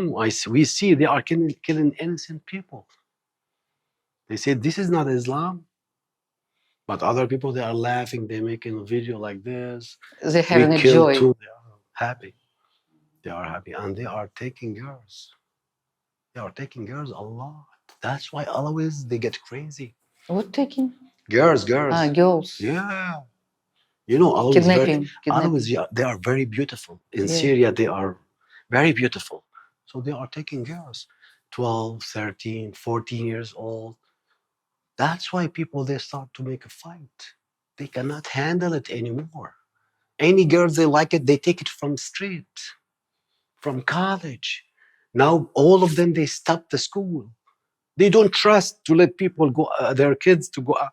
we see they are killing innocent people. They said, this is not Islam. But other people, they are laughing. They're making a video like this. They're having a joy. They are happy. They are happy. And they are taking girls. They are taking girls a lot. That's why always they get crazy. What taking? Girls. Girls. Yeah. You know, always kidnapping. Always, yeah, they are very beautiful. In Syria, they are very beautiful. So they are taking girls, 12, 13, 14 years old. That's why people, they start to make a fight. They cannot handle it anymore. Any girls, they like it, they take it from street, from college. Now, all of them, they stop the school. They don't trust to let people go, their kids to go out.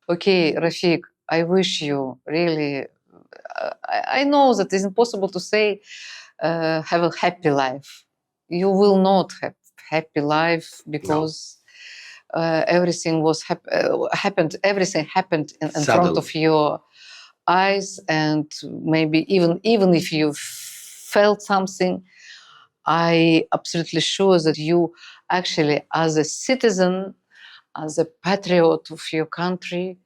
Okay, Rafik, I wish you really, I know that it's impossible to say, have a happy life. you will not have happy life because everything was happened. Everything happened in front of Suddenly. your eyes, and maybe even if you felt something, I absolutely sure that you actually, as a citizen, as a patriot of your country,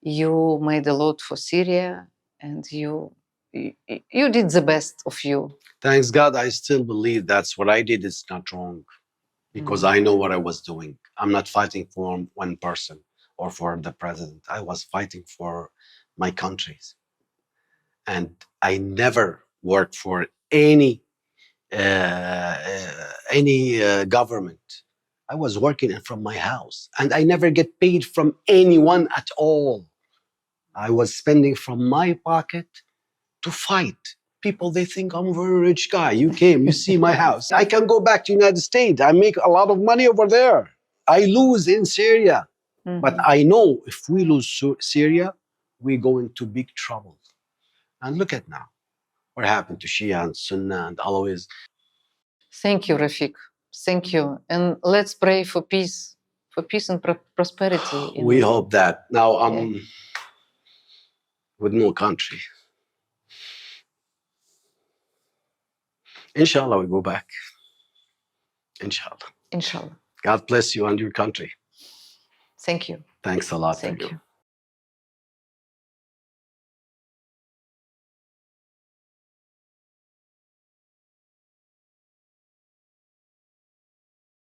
you made a lot for Syria, and you did the best of you. Thanks God, I still believe that's what I did is not wrong, because I know what I was doing. I'm not fighting for one person or for the president. I was fighting for my countries. And I never worked for any government. I was working from my house, and I never get paid from anyone at all. I was spending from my pocket to fight. People, they think I'm a very rich guy. You came, you see my house. I can go back to United States. I make a lot of money over there. I lose in Syria. But I know if we lose Syria, we go into big trouble. And look at now. What happened to Shia and Sunnah and Alawis? Thank you, Rafik. Thank you. And let's pray for peace and prosperity. We hope that. Now I'm with no country. Inshallah, we go back. Inshallah. Inshallah. God bless you and your country. Thank you. Thanks a lot. Thank you.